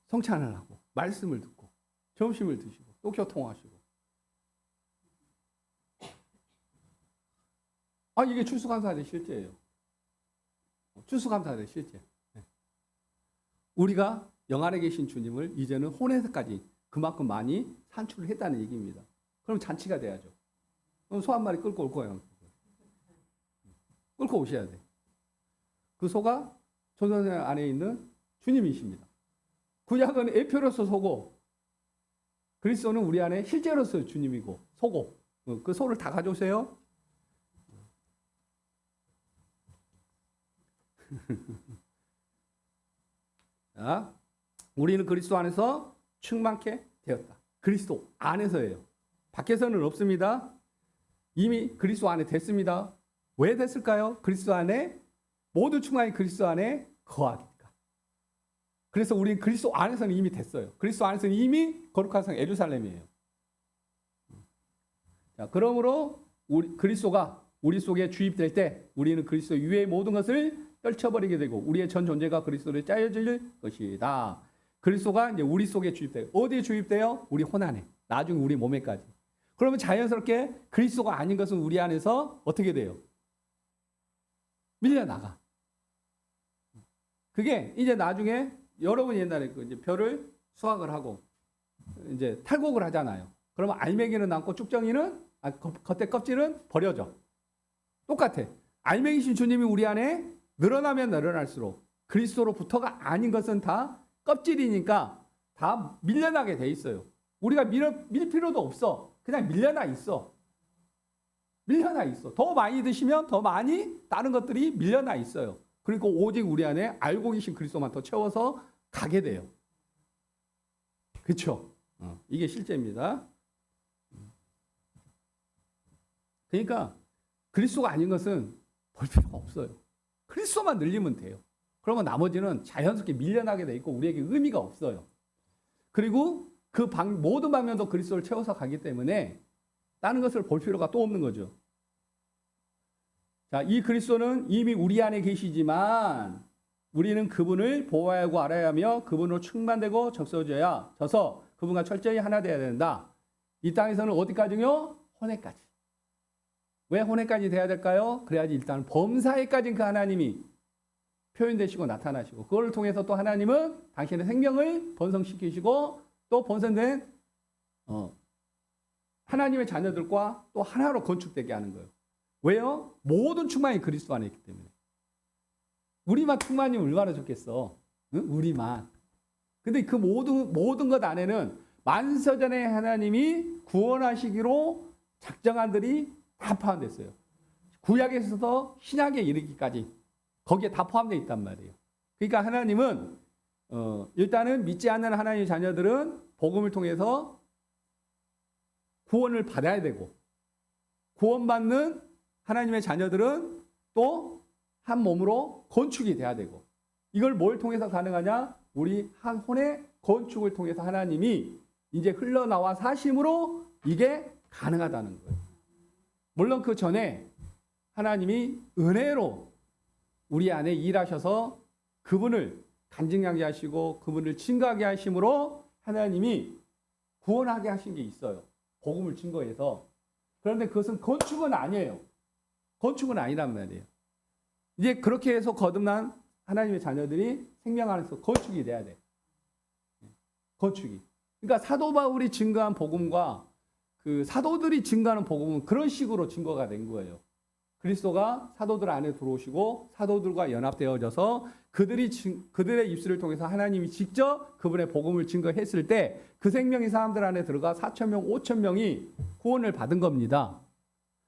성찬을 하고 말씀을 듣고 점심을 드시고 또 교통하시고. 이게 추수감사절의 실제예요. 추수감사절의 실제. 우리가 영안에 계신 주님을 이제는 혼에서까지 그만큼 많이 산출을 했다는 얘기입니다. 그럼 잔치가 돼야죠. 그럼 소 한 마리 끌고 올 거예요. 끌고 오셔야 돼. 그 소가 전선생 안에 있는 주님이십니다. 구약은 예표로서 소고, 그리스도는 우리 안에 실제로서 주님이고 소고, 그 소를 다 가져오세요. 자, 우리는 그리스도 안에서 충만케 되었다. 그리스도 안에서예요. 밖에서는 없습니다. 이미 그리스도 안에 됐습니다. 왜 됐을까요? 그리스도 안에 모두 충만히 그리스도 안에 거하니까. 그래서 우리는 그리스도 안에서는 이미 됐어요. 그리스도 안에서는 이미 거룩한 성 예루살렘이에요. 자, 그러므로 그리스도가 우리 속에 주입될 때 우리는 그리스도 위의 모든 것을 떨쳐버리게 되고 우리의 전 존재가 그리스도로 짜여질 것이다. 그리스도가 이제 우리 속에 주입돼요. 어디에 주입돼요? 우리 혼 안에. 나중에 우리 몸에까지. 그러면 자연스럽게 그리스도가 아닌 것은 우리 안에서 어떻게 돼요? 밀려나가. 그게 이제 나중에 여러분 옛날에 그 이제 벼를 수확을 하고 이제 탈곡을 하잖아요. 그러면 알맹이는 남고 쭉정이는 겉에 껍질은 버려져. 똑같아. 알맹이신 주님이 우리 안에 늘어나면 늘어날수록 그리스도로부터가 아닌 것은 다 껍질이니까 다 밀려나게 돼 있어요. 우리가 밀 필요도 없어. 그냥 밀려나 있어. 밀려나 있어. 더 많이 드시면 더 많이 다른 것들이 밀려나 있어요. 그리고 오직 우리 안에 알고 계신 그리스도만 더 채워서 가게 돼요. 그렇죠? 이게 실제입니다. 그러니까 그리스도가 아닌 것은 볼 필요가 없어요. 그리스도만 늘리면 돼요. 그러면 나머지는 자연스럽게 밀려나게 돼 있고 우리에게 의미가 없어요. 그리고 그 모든 방면도 그리스도를 채워서 가기 때문에 다른 것을 볼 필요가 또 없는 거죠. 자, 이 그리스도는 이미 우리 안에 계시지만 우리는 그분을 보아야 하고 알아야 하며 그분으로 충만되고 져서 그분과 철저히 하나 되어야 된다. 이 땅에서는 어디까지요? 혼회까지. 왜 혼회까지 돼야 될까요? 그래야지 일단 범사에까지는 그 하나님이 표현되시고 나타나시고 그걸 통해서 또 하나님은 당신의 생명을 번성시키시고 또 번성된 하나님의 자녀들과 또 하나로 건축되게 하는 거예요. 왜요? 모든 충만이 그리스도 안에 있기 때문에. 우리만 충만이 얼마나 좋겠어. 응? 우리만. 근데 그 모든 것 안에는 만서전에 하나님이 구원하시기로 작정한 들이 다 포함됐어요. 구약에서도 신약에 이르기까지 거기에 다 포함되어 있단 말이에요. 그러니까 하나님은 일단은 믿지 않는 하나님의 자녀들은 복음을 통해서 구원을 받아야 되고 구원받는 하나님의 자녀들은 또 한 몸으로 건축이 돼야 되고 이걸 뭘 통해서 가능하냐? 우리 한 혼의 건축을 통해서 하나님이 이제 흘러나와 사심으로 이게 가능하다는 거예요. 물론 그 전에 하나님이 은혜로 우리 안에 일하셔서 그분을 간증하게 하시고 그분을 증거하게 하심으로 하나님이 구원하게 하신 게 있어요. 복음을 증거해서. 그런데 그것은 건축은 아니에요. 건축은 아니란 말이에요. 이제 그렇게 해서 거듭난 하나님의 자녀들이 생명 안에서 건축이 돼야 돼. 건축이. 그러니까 사도 바울이 증거한 복음과 그 사도들이 증거하는 복음은 그런 식으로 증거가 된 거예요. 그리스도가 사도들 안에 들어오시고 사도들과 연합되어져서 그들의 입술을 통해서 하나님이 직접 그분의 복음을 증거했을 때 그 생명이 사람들 안에 들어가 4,000명, 5,000명이 구원을 받은 겁니다.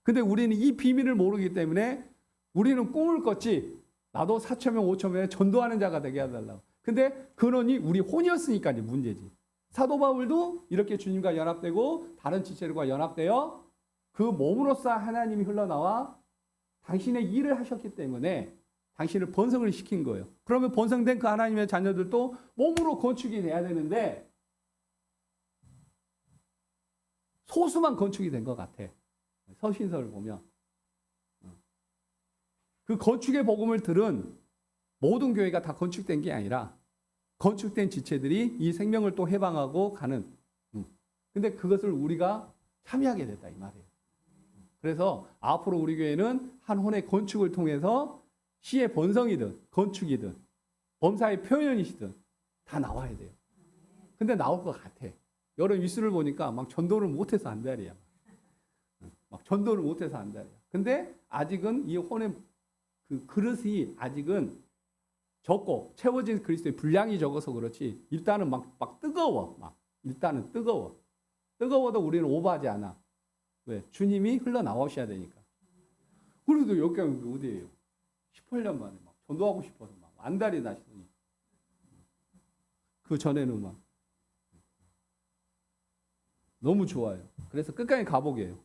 근데 우리는 이 비밀을 모르기 때문에 우리는 꿈을 꿨지 나도 4,000명, 5,000명에 전도하는 자가 되게 해달라고. 근데 근원이 우리 혼이었으니까 이제 문제지. 사도 바울도 이렇게 주님과 연합되고 다른 지체들과 연합되어 그 몸으로서 하나님이 흘러나와 당신의 일을 하셨기 때문에 당신을 번성을 시킨 거예요. 그러면 번성된 그 하나님의 자녀들도 몸으로 건축이 돼야 되는데 소수만 건축이 된 것 같아. 서신서를 보면. 그 건축의 복음을 들은 모든 교회가 다 건축된 게 아니라 건축된 지체들이 이 생명을 또 해방하고 가는. 근데 그것을 우리가 참여하게 됐다 이 말이에요. 그래서 앞으로 우리 교회는 한 혼의 건축을 통해서 시의 본성이든 건축이든 범사의 표현이시든 다 나와야 돼요. 근데 나올 것 같아. 여러 뉴스를 보니까 막 전도를 못해서 안달이야. 막 전도를 못해서 안달이야. 근데 아직은 이 혼의 그 그릇이 아직은 적고 채워진 그리스도의 분량이 적어서 그렇지 일단은 막 뜨거워. 일단은 뜨거워. 뜨거워도 우리는 오버하지 않아. 왜? 주님이 흘러나오셔야 되니까. 그래도 여기가 어디예요? 18년 만에 막 전도하고 싶어서 막 안달이 나시더니 그 전에는 막 너무 좋아요. 그래서 끝까지 가보게요.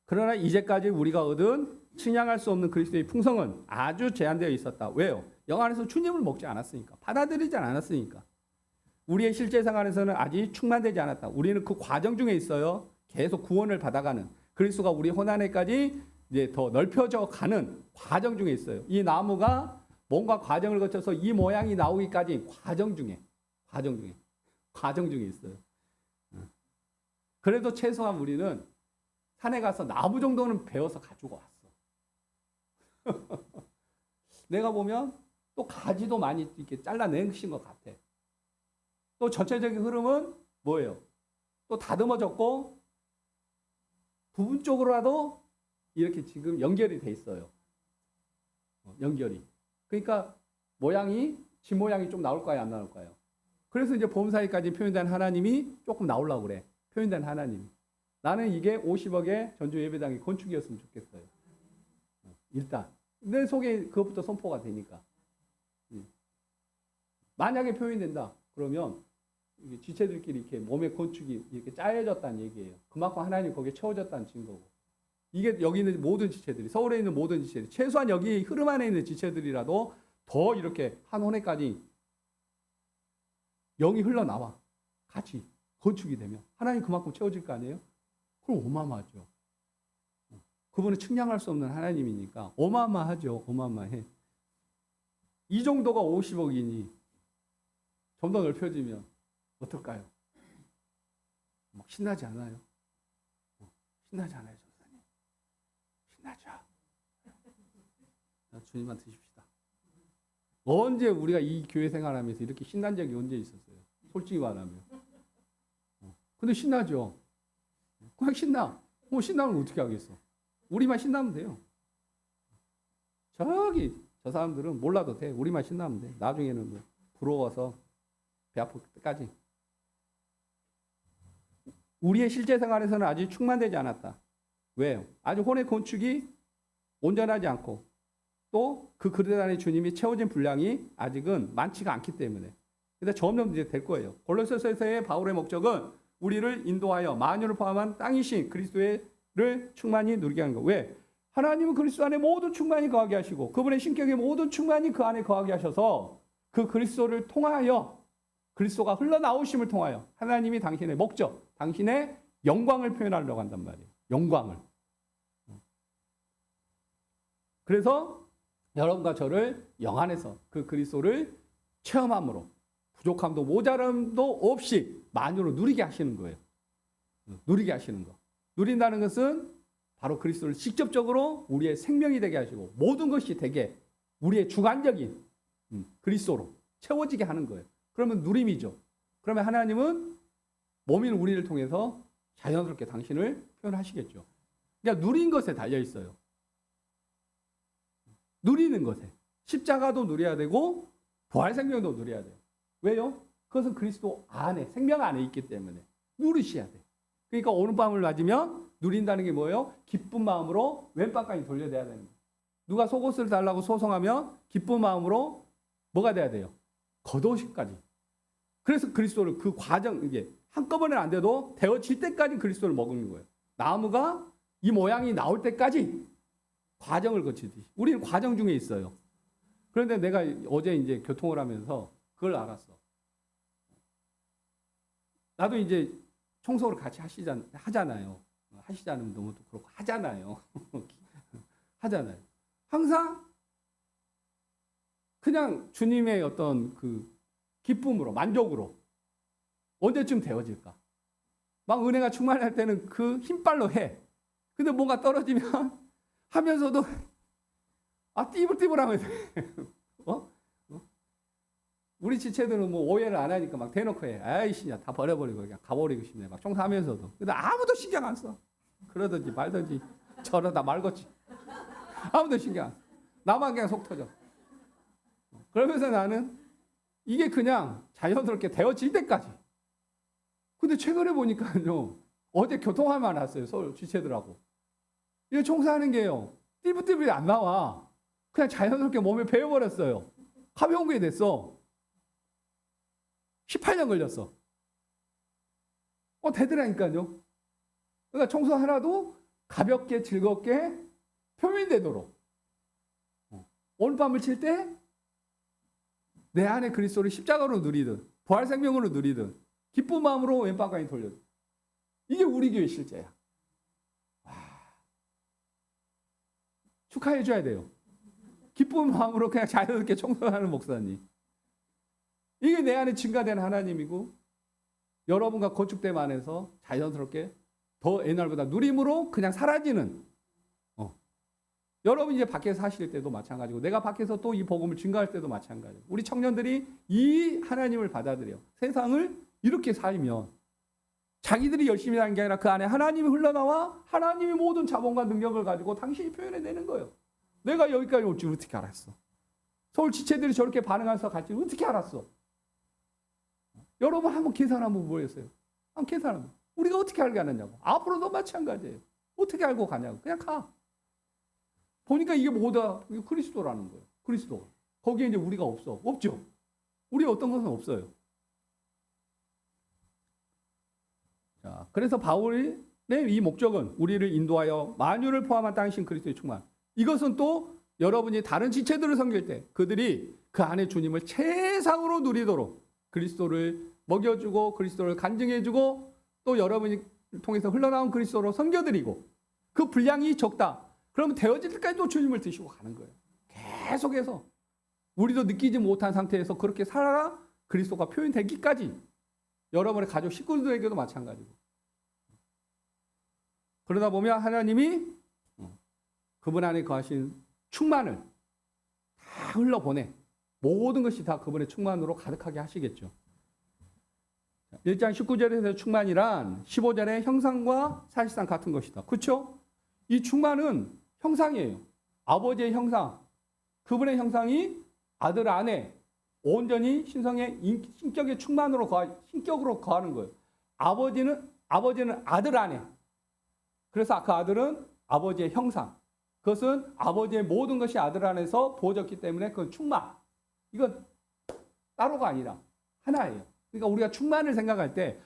그러나 이제까지 우리가 얻은 측량할 수 없는 그리스도의 풍성은 아주 제한되어 있었다. 왜요? 영 안에서 주님을 먹지 않았으니까. 받아들이지 않았으니까. 우리의 실제 생활에서는 아직 충만되지 않았다. 우리는 그 과정 중에 있어요. 계속 구원을 받아가는. 그리스도가 우리 혼 안에까지 이제 더 넓혀져 가는 과정 중에 있어요. 이 나무가 뭔가 과정을 거쳐서 이 모양이 나오기까지 과정 중에 있어요. 그래도 최소한 우리는 산에 가서 나무 정도는 배워서 가지고 왔어. 내가 보면 또 가지도 많이 이렇게 잘라내신 것 같아. 또 전체적인 흐름은 뭐예요? 또 다듬어졌고 부분적으로라도 이렇게 지금 연결이 돼 있어요. 연결이. 그러니까 집 모양이 좀 나올까요? 안 나올까요? 그래서 이제 범사이까지 표현된 하나님이 조금 나오려고 그래. 표현된 하나님이. 나는 이게 50억의 전주 예배당의 건축이었으면 좋겠어요. 일단. 내 속에 그것부터 선포가 되니까. 만약에 표현된다. 그러면 지체들끼리 이렇게 몸의 건축이 이렇게 짜여졌다는 얘기예요. 그만큼 하나님이 거기에 채워졌다는 증거고. 이게 여기 있는 모든 지체들이, 서울에 있는 모든 지체들이, 최소한 여기 흐름 안에 있는 지체들이라도 더 이렇게 한 혼에까지 영이 흘러나와. 같이 건축이 되면. 하나님 그만큼 채워질 거 아니에요? 그럼 어마어마하죠. 그분은 측량할 수 없는 하나님이니까 어마어마하죠. 어마어마해. 이 정도가 50억이니 좀 더 넓혀지면 어떨까요? 막 신나지 않아요? 신나지 않아요, 전사님? 신나죠? 주님만 드십시다. 언제 우리가 이 교회 생활하면서 이렇게 신난 적이 언제 있었어요? 솔직히 말하면. 근데 신나죠? 그냥 신나. 신나면 어떻게 하겠어? 우리만 신나면 돼요. 저 사람들은 몰라도 돼. 우리만 신나면 돼. 나중에는 뭐 부러워서 배 아플 때까지. 우리의 실제 생활에서는 아직 충만되지 않았다. 왜요? 아직 혼의 건축이 온전하지 않고 또 그 그릇 안에 주님이 채워진 분량이 아직은 많지가 않기 때문에. 근데 점점 이제 될 거예요. 골로새서의 바울의 목적은 우리를 인도하여 만유를 포함한 땅이신 그리스도를 충만히 누리게 하는 거. 왜? 하나님은 그리스도 안에 모든 충만히 거하게 하시고 그분의 신격의 모든 충만히 그 안에 거하게 하셔서 그 그리스도를 통하여 그리스도가 흘러나오심을 통하여 하나님이 당신의 목적, 당신의 영광을 표현하려고 한단 말이에요. 영광을. 그래서 여러분과 저를 영 안에서 그 그리스도를 체험함으로 부족함도 모자람도 없이 만유로 누리게 하시는 거예요. 누리게 하시는 거. 누린다는 것은 바로 그리스도를 직접적으로 우리의 생명이 되게 하시고 모든 것이 되게 우리의 주관적인 그리스도로 채워지게 하는 거예요. 그러면 누림이죠. 그러면 하나님은 몸인 우리를 통해서 자연스럽게 당신을 표현하시겠죠. 그러니까 누린 것에 달려 있어요. 누리는 것에. 십자가도 누려야 되고 부활 생명도 누려야 돼요. 왜요? 그것은 그리스도 안에, 생명 안에 있기 때문에 누리셔야 돼. 그러니까 오늘 밤을 맞으면 누린다는 게 뭐예요? 기쁜 마음으로 왼밤까지 돌려야 되는 거예요. 누가 속옷을 달라고 소송하면 기쁜 마음으로 뭐가 돼야 돼요? 겉옷까지. 그래서 그리스도를 그 과정, 이게 한꺼번에 안 돼도 데워질 때까지 그리스도를 먹는 거예요. 나무가 이 모양이 나올 때까지 과정을 거치듯이. 우리는 과정 중에 있어요. 그런데 내가 어제 이제 교통을 하면서 그걸 알았어. 나도 이제 청소를 같이 하잖아요. 하시지 않으면 너무 또 그렇고 하잖아요. 하잖아요. 항상 그냥 주님의 어떤 그 기쁨으로, 만족으로 언제쯤 되어질까? 막 은혜가 충만할 때는 그 힘빨로 해. 근데 뭔가 떨어지면 하면서도 띠불띠불하면 돼. 우리 지체들은 뭐 오해를 안 하니까 막 대놓고 해. 아이씨, 다 버려버리고 그냥 가버리고 싶네. 막 청소하면서도. 근데 아무도 신경 안 써. 그러든지 말든지 저러다 말겠지. 아무도 신경 안 써. 나만 그냥 속 터져. 그러면서 나는 이게 그냥 자연스럽게 되어질 때까지. 근데 최근에 보니까요. 어제 교통화만 났어요. 서울 지체들하고. 이거 청소하는 게요. 띠부띠부이 안 나와. 그냥 자연스럽게 몸에 배어버렸어요. 가벼운 게 됐어. 18년 걸렸어. 되더라니까요. 그러니까 청소 하나도 가볍게 즐겁게 표면되도록. 오늘 밤을 칠 때 내 안에 그리스도를 십자가로 누리든 부활 생명으로 누리든 기쁜 마음으로 왼방광이 돌려도 이게 우리 교회 실제야. 축하해 줘야 돼요. 기쁜 마음으로 그냥 자연스럽게 청소하는 목사님. 이게 내 안에 증가된 하나님이고 여러분과 건축됨 안에서 자연스럽게 더 옛날보다 누림으로 그냥 사라지는 여러분 이제 밖에서 사실 때도 마찬가지고 내가 밖에서 또 이 복음을 증가할 때도 마찬가지고 우리 청년들이 이 하나님을 받아들여 세상을 이렇게 살면 자기들이 열심히 하는 게 아니라 그 안에 하나님이 흘러나와 하나님이 모든 자본과 능력을 가지고 당신이 표현해내는 거예요. 내가 여기까지 올 줄 어떻게 알았어? 서울 지체들이 저렇게 반응해서 갈지 어떻게 알았어? 여러분 한번 계산 한번 보였어요. 한번 계산 한번. 우리가 어떻게 알게 하느냐고. 앞으로도 마찬가지예요. 어떻게 알고 가냐고. 그냥 가. 보니까 이게 뭐다? 이게 그리스도라는 거예요. 그리스도. 거기에 이제 우리가 없어. 없죠. 우리 어떤 것은 없어요. 자, 그래서 바울의 이 목적은 우리를 인도하여 만유를 포함한 당신 그리스도의 충만. 이것은 또 여러분이 다른 지체들을 섬길 때 그들이 그 안에 주님을 최상으로 누리도록 그리스도를 먹여주고 그리스도를 간증해주고 또 여러분이 통해서 흘러나온 그리스도로 섬겨드리고 그 분량이 적다. 그러면 되어질 때까지 또 주님을 드시고 가는 거예요. 계속해서 우리도 느끼지 못한 상태에서 그렇게 살아라 그리스도가 표현되기까지 여러분의 가족 식구들에게도 마찬가지고 그러다 보면 하나님이 그분 안에 거하신 충만을 다 흘러보내 모든 것이 다 그분의 충만으로 가득하게 하시겠죠. 1장 19절에서 충만이란 15절의 형상과 사실상 같은 것이다. 그렇죠? 이 충만은 형상이에요. 아버지의 형상. 그분의 형상이 아들 안에 온전히 신성의 신격의 충만으로 신격으로 거하는 거예요. 아버지는 아들 안에. 그래서 그 아들은 아버지의 형상. 그것은 아버지의 모든 것이 아들 안에서 부어졌기 때문에 그건 충만. 이건 따로가 아니라 하나예요. 그러니까 우리가 충만을 생각할 때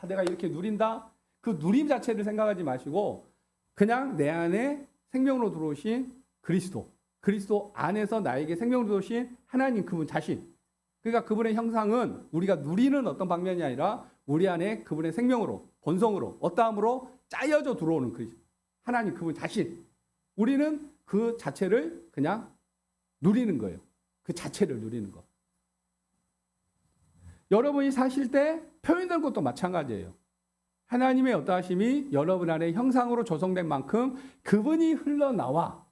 내가 이렇게 누린다. 그 누림 자체를 생각하지 마시고 그냥 내 안에 생명으로 들어오신 그리스도 안에서 나에게 생명으로 들어오신 하나님 그분 자신. 그러니까 그분의 형상은 우리가 누리는 어떤 방면이 아니라 우리 안에 그분의 생명으로 본성으로 어떠함으로 짜여져 들어오는 그 하나님 그분 자신. 우리는 그 자체를 그냥 누리는 거예요. 그 자체를 누리는 거. 여러분이 사실 때 표현된 것도 마찬가지예요. 하나님의 어떠하심이 여러분 안에 형상으로 조성된 만큼 그분이 흘러나와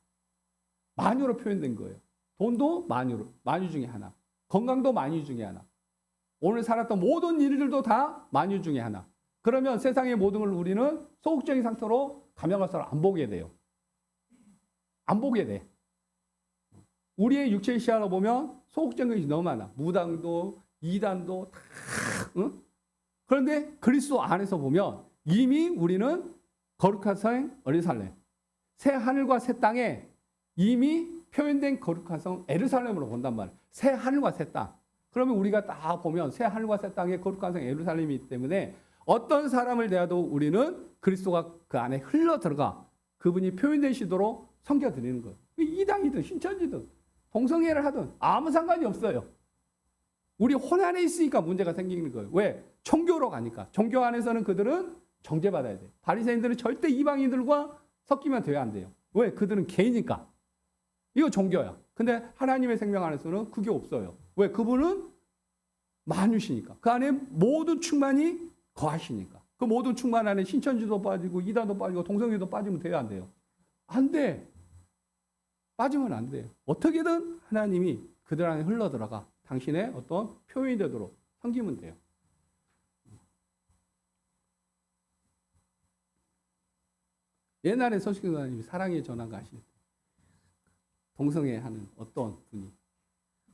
만유로 표현된 거예요. 돈도 만유 중에 하나. 건강도 만유 중에 하나. 오늘 살았던 모든 일들도 다 만유 중에 하나. 그러면 세상의 모든 걸 우리는 소극적인 상태로 가면 갈수록 안 보게 돼요. 안 보게 돼. 우리의 육체의 시야로 보면 소극적인 것이 너무 많아. 무당도 이단도 다. 응? 그런데 그리스도 안에서 보면 이미 우리는 거룩한 성 예루살렘, 새 하늘과 새 땅에 이미 표현된 거룩한 성 예루살렘으로 본단 말이에요. 새 하늘과 새 땅. 그러면 우리가 다 보면 새 하늘과 새 땅에 거룩한 성 예루살렘이기 때문에 어떤 사람을 대해도 우리는 그리스도가 그 안에 흘러 들어가 그분이 표현되시도록 섬겨드리는 거예요. 이당이든 신천지든 동성애를 하든 아무 상관이 없어요. 우리 혼 안에 있으니까 문제가 생기는 거예요. 왜? 종교로 가니까. 종교 안에서는 그들은 정죄받아야 돼요. 바리새인들은 절대 이방인들과 섞이면 돼야 안 돼요. 왜? 그들은 개이니까. 이거 종교야. 근데 하나님의 생명 안에서는 그게 없어요. 왜? 그분은 만유시니까. 그 안에 모든 충만이 거하시니까. 그 모든 충만 안에 신천지도 빠지고 이단도 빠지고 동성애도 빠지면 돼요, 안 돼요? 안 돼. 빠지면 안 돼요. 어떻게든 하나님이 그들 안에 흘러들어가 당신의 어떤 표현이 되도록 섬기면 돼요. 옛날에 서식교사님이 사랑의 전환가 하실 때 동성애 하는 어떤 분이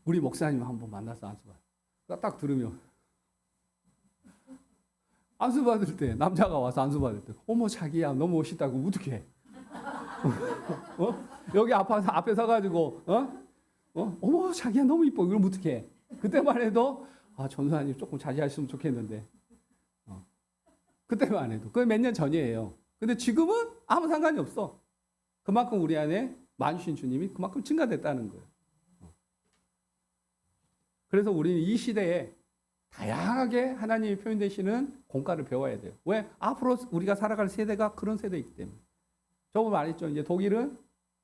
우리 목사님 한번 만나서 안수받아요. 딱 들으면 안수받을 때 남자가 와서 안수받을 때 어머 자기야 너무 멋있다고 어떡해. 여기 앞에 서가지고 어머 자기야 너무 이뻐 이러면 어떡해. 그때만 해도 전사님 조금 자제하셨으면 좋겠는데 그때만 해도 그게 몇 년 전이에요. 근데 지금은 아무 상관이 없어. 그만큼 우리 안에 만주신 주님이 그만큼 증가됐다는 거예요. 그래서 우리는 이 시대에 다양하게 하나님이 표현되시는 공과를 배워야 돼요. 왜? 앞으로 우리가 살아갈 세대가 그런 세대이기 때문에. 저번 말했죠. 이제 독일은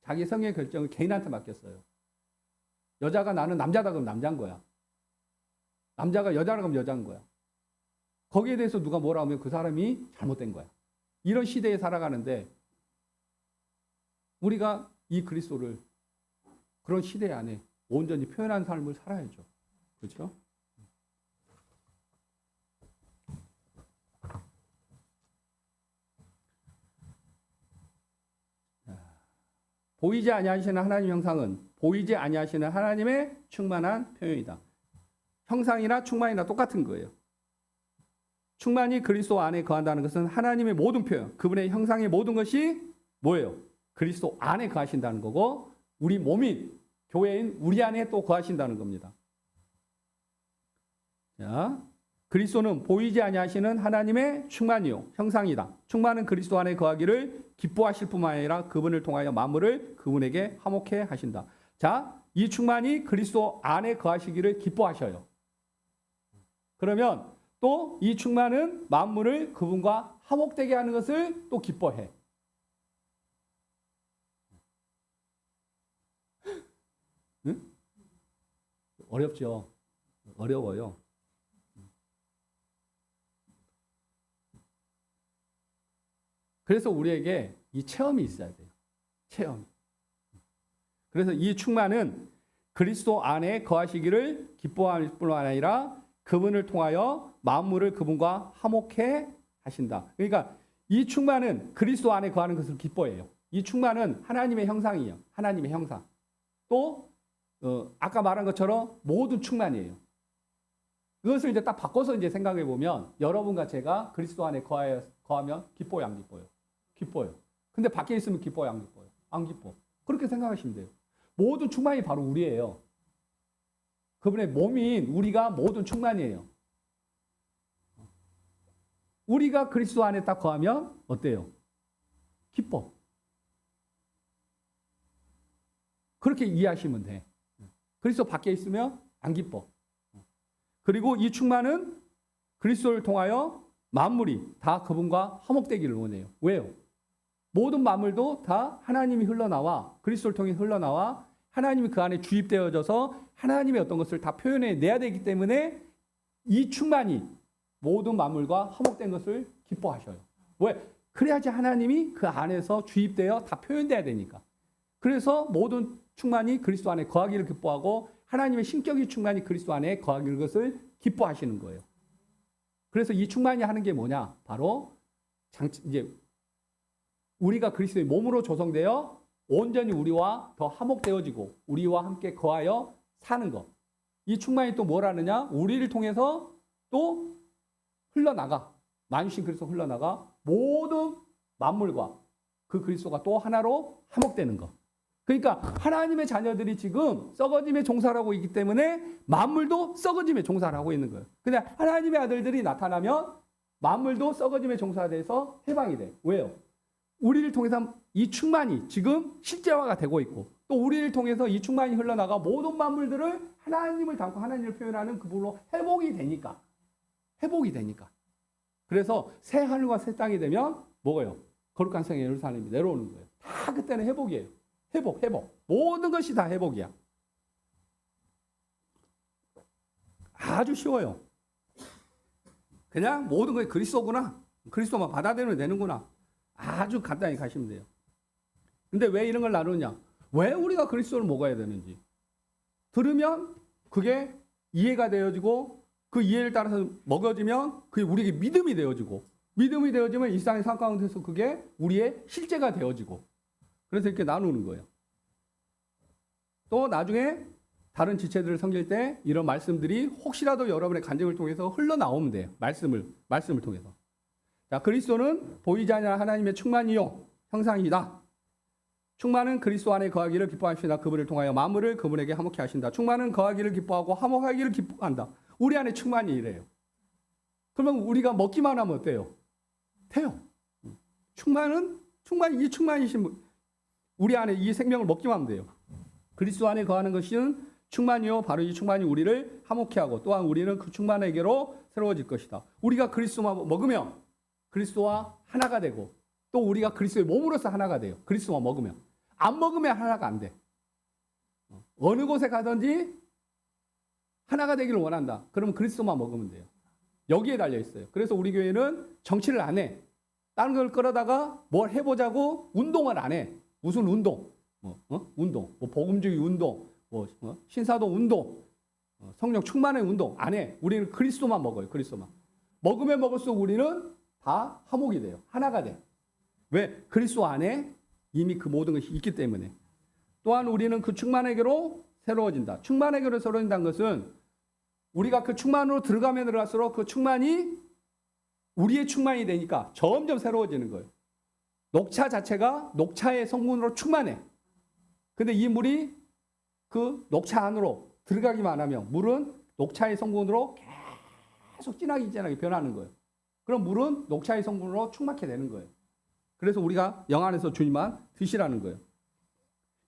자기 성의 결정을 개인한테 맡겼어요. 여자가 나는 남자다 그러면 남자인 거야. 남자가 여자라 그러면 여자인 거야. 거기에 대해서 누가 뭐라 하면 그 사람이 잘못된 거야. 이런 시대에 살아가는데 우리가 이 그리스도를 그런 시대 안에 온전히 표현한 삶을 살아야죠. 그렇죠? 보이지 아니하시는 하나님 형상은 보이지 아니하시는 하나님의 충만한 표현이다. 형상이나 충만이나 똑같은 거예요. 충만이 그리스도 안에 거한다는 것은 하나님의 모든 표현, 그분의 형상의 모든 것이 뭐예요? 그리스도 안에 거하신다는 거고 우리 몸인 교회인 우리 안에 또 거하신다는 겁니다. 자, 그리스도는 보이지 아니하시는 하나님의 충만이요 형상이다. 충만은 그리스도 안에 거하기를 기뻐하실 뿐만 아니라 그분을 통하여 만물을 그분에게 화목해 하신다. 자, 이 충만이 그리스도 안에 거하시기를 기뻐하셔요. 그러면 또 이 충만은 만물을 그분과 화목되게 하는 것을 또 기뻐해. 응? 어렵죠? 어려워요. 그래서 우리에게 이 체험이 있어야 돼요. 체험. 그래서 이 충만은 그리스도 안에 거하시기를 기뻐할 뿐만 아니라 그분을 통하여 만물을 그분과 화목해 하신다. 그러니까 이 충만은 그리스도 안에 거하는 것을 기뻐해요. 이 충만은 하나님의 형상이에요. 하나님의 형상. 또 아까 말한 것처럼 모든 충만이에요. 이것을 이제 딱 바꿔서 이제 생각해 보면 여러분과 제가 그리스도 안에 거하면 기뻐요, 안 기뻐요? 기뻐요. 근데 밖에 있으면 기뻐요, 안 기뻐요? 안 기뻐. 그렇게 생각하시면 돼요. 모든 충만이 바로 우리예요. 그분의 몸인 우리가 모든 충만이에요. 우리가 그리스도 안에 딱 거하면 어때요? 기뻐. 그렇게 이해하시면 돼. 그리스도 밖에 있으면 안 기뻐. 그리고 이 충만은 그리스도를 통하여 만물이 다 그분과 화목되기를 원해요. 왜요? 모든 만물도 다 하나님이 흘러나와 그리스도를 통해 흘러나와 하나님이 그 안에 주입되어져서 하나님의 어떤 것을 다 표현해 내야 되기 때문에 이 충만이 모든 만물과 화목된 것을 기뻐하셔요. 왜? 그래야지 하나님이 그 안에서 주입되어 다 표현돼야 되니까. 그래서 모든 충만이 그리스도 안에 거하기를 기뻐하고 하나님의 신격이 충만이 그리스도 안에 거하기를 것을 기뻐하시는 거예요. 그래서 이 충만이 하는 게 뭐냐? 바로 이제 우리가 그리스도의 몸으로 조성되어 온전히 우리와 더 화목되어지고 우리와 함께 거하여 사는 것. 이 충만이 또 뭘 하느냐? 우리를 통해서 또 흘러나가. 만유신 그리스도 흘러나가 모든 만물과 그 그리스도가 또 하나로 화목되는 것. 그러니까 하나님의 자녀들이 지금 썩어짐에 종사를 하고 있기 때문에 만물도 썩어짐에 종사를 하고 있는 거예요. 근데 하나님의 아들들이 나타나면 만물도 썩어짐에 종사돼서 해방이 돼. 왜요? 우리를 통해서 이 충만이 지금 실제화가 되고 있고 또 우리를 통해서 이 충만이 흘러나가 모든 만물들을 하나님을 담고 하나님을 표현하는 그분으로 회복이 되니까. 회복이 되니까. 그래서 새 하늘과 새 땅이 되면 뭐예요? 거룩한 성 예루살렘이 내려오는 거예요. 다 그때는 회복이에요. 회복. 모든 것이 다 회복이야. 아주 쉬워요. 그냥 모든 것이 그리스도구나. 그리스도만 받아들이면 되는구나. 아주 간단히 가시면 돼요. 근데 왜 이런 걸 나누냐? 왜 우리가 그리스도를 먹어야 되는지. 들으면 그게 이해가 되어지고 그 이해를 따라서 먹어지면 그게 우리에게 믿음이 되어지고 믿음이 되어지면 일상의 삶 가운데서 그게 우리의 실제가 되어지고 그래서 이렇게 나누는 거예요. 또 나중에 다른 지체들을 섬길 때 이런 말씀들이 혹시라도 여러분의 간증을 통해서 흘러나오면 돼요. 말씀을 통해서. 자, 그리스도는 보이지 않는 하나님의 충만이요 형상이다. 충만은 그리스도 안에 거하기를 기뻐하시다. 그분을 통하여 만물을 그분에게 화목케 하신다. 충만은 거하기를 기뻐하고 화목하기를 기뻐한다. 우리 안에 충만이 이래요. 그러면 우리가 먹기만 하면 어때요? 돼요. 이 충만이신 분, 우리 안에 이 생명을 먹기만 하면 돼요. 그리스도 안에 거하는 것은 충만이요. 바로 이 충만이 우리를 화목케 하고 또한 우리는 그 충만에게로 새로워질 것이다. 우리가 그리스도만 먹으면 그리스도와 하나가 되고 또 우리가 그리스도의 몸으로서 하나가 돼요. 그리스도만 먹으면. 안 먹으면 하나가 안 돼. 어느 곳에 가든지 하나가 되기를 원한다. 그러면 그리스도만 먹으면 돼요. 여기에 달려 있어요. 그래서 우리 교회는 정치를 안 해. 다른 걸 끌어다가 뭘 해보자고 운동을 안 해. 무슨 운동? 운동. 복음주의 운동. 신사동 운동. 성령 충만의 운동. 안 해. 우리는 그리스도만 먹어요. 그리스도만. 먹으면 먹을수록 우리는 다 화목이 돼요. 하나가 돼. 왜? 그리스도 안에 이미 그 모든 것이 있기 때문에. 또한 우리는 그 충만에게로 새로워진다. 충만에게로 새로워진다는 것은 우리가 그 충만으로 들어가면 들어갈수록 그 충만이 우리의 충만이 되니까 점점 새로워지는 거예요. 녹차 자체가 녹차의 성분으로 충만해. 근데 이 물이 그 녹차 안으로 들어가기만 하면 물은 녹차의 성분으로 계속 진하게 변하는 거예요. 그럼 물은 녹차의 성분으로 충만하게 되는 거예요. 그래서 우리가 영 안에서 주님만 드시라는 거예요.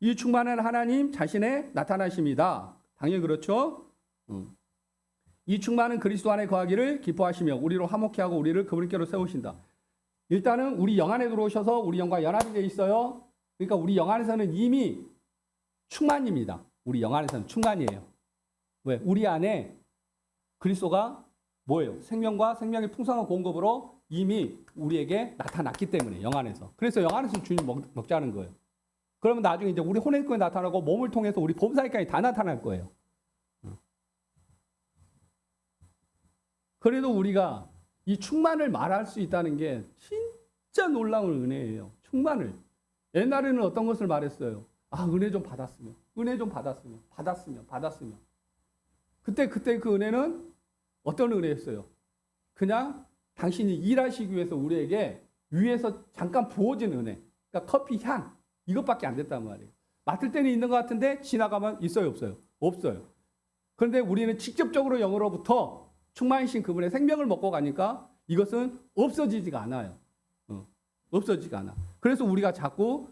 이 충만한 하나님 자신의 나타나심이다. 당연히 그렇죠. 이 충만은 그리스도 안에 거하기를 기뻐하시며 우리로 화목케 하고 우리를 그분께로 세우신다. 일단은 우리 영 안에 들어오셔서 우리 영과 연합이 되어 있어요. 그러니까 우리 영 안에서는 이미 충만입니다. 우리 영 안에서는 충만이에요. 왜? 우리 안에 그리스도가 뭐예요? 생명과 생명의 풍성한 공급으로 이미 우리에게 나타났기 때문에 영 안에서. 그래서 영 안에서 주님 먹자는 거예요. 그러면 나중에 이제 우리 혼의 나타나고 몸을 통해서 우리 범사에까지 다 나타날 거예요. 그래도 우리가 이 충만을 말할 수 있다는 게 진짜 놀라운 은혜예요. 충만을. 옛날에는 어떤 것을 말했어요? 아, 은혜 좀 받았으면. 은혜 좀 받았으면. 받았으면. 그때 그 은혜는 어떤 은혜였어요? 그냥 당신이 일하시기 위해서 우리에게 위에서 잠깐 부어진 은혜. 그러니까 커피 향. 이것밖에 안 됐단 말이에요. 맡을 때는 있는 것 같은데 지나가면 있어요, 없어요? 없어요. 그런데 우리는 직접적으로 영으로부터 충만이신 그분의 생명을 먹고 가니까 이것은 없어지지가 않아요. 없어지지가 않아. 그래서 우리가 자꾸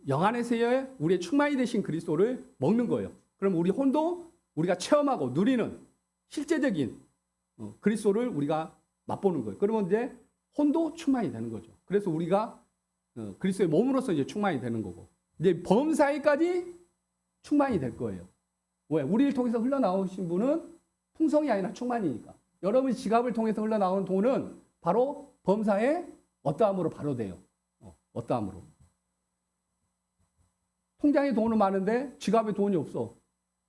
영 안에서의 우리의 충만이 되신 그리스도를 먹는 거예요. 그럼 우리 혼도 우리가 체험하고 누리는 실제적인 그리스도를 우리가 맛보는 거예요. 그러면 이제 혼도 충만이 되는 거죠. 그래서 우리가 그리스도의 몸으로서 이제 충만이 되는 거고, 이제 범사에까지 충만이 될 거예요. 왜? 우리를 통해서 흘러나오신 분은 풍성이 아니라 충만이니까. 여러분 지갑을 통해서 흘러나오는 돈은 바로 범사의 어떠함으로 바로 돼요. 어떠함으로. 통장에 돈은 많은데 지갑에 돈이 없어.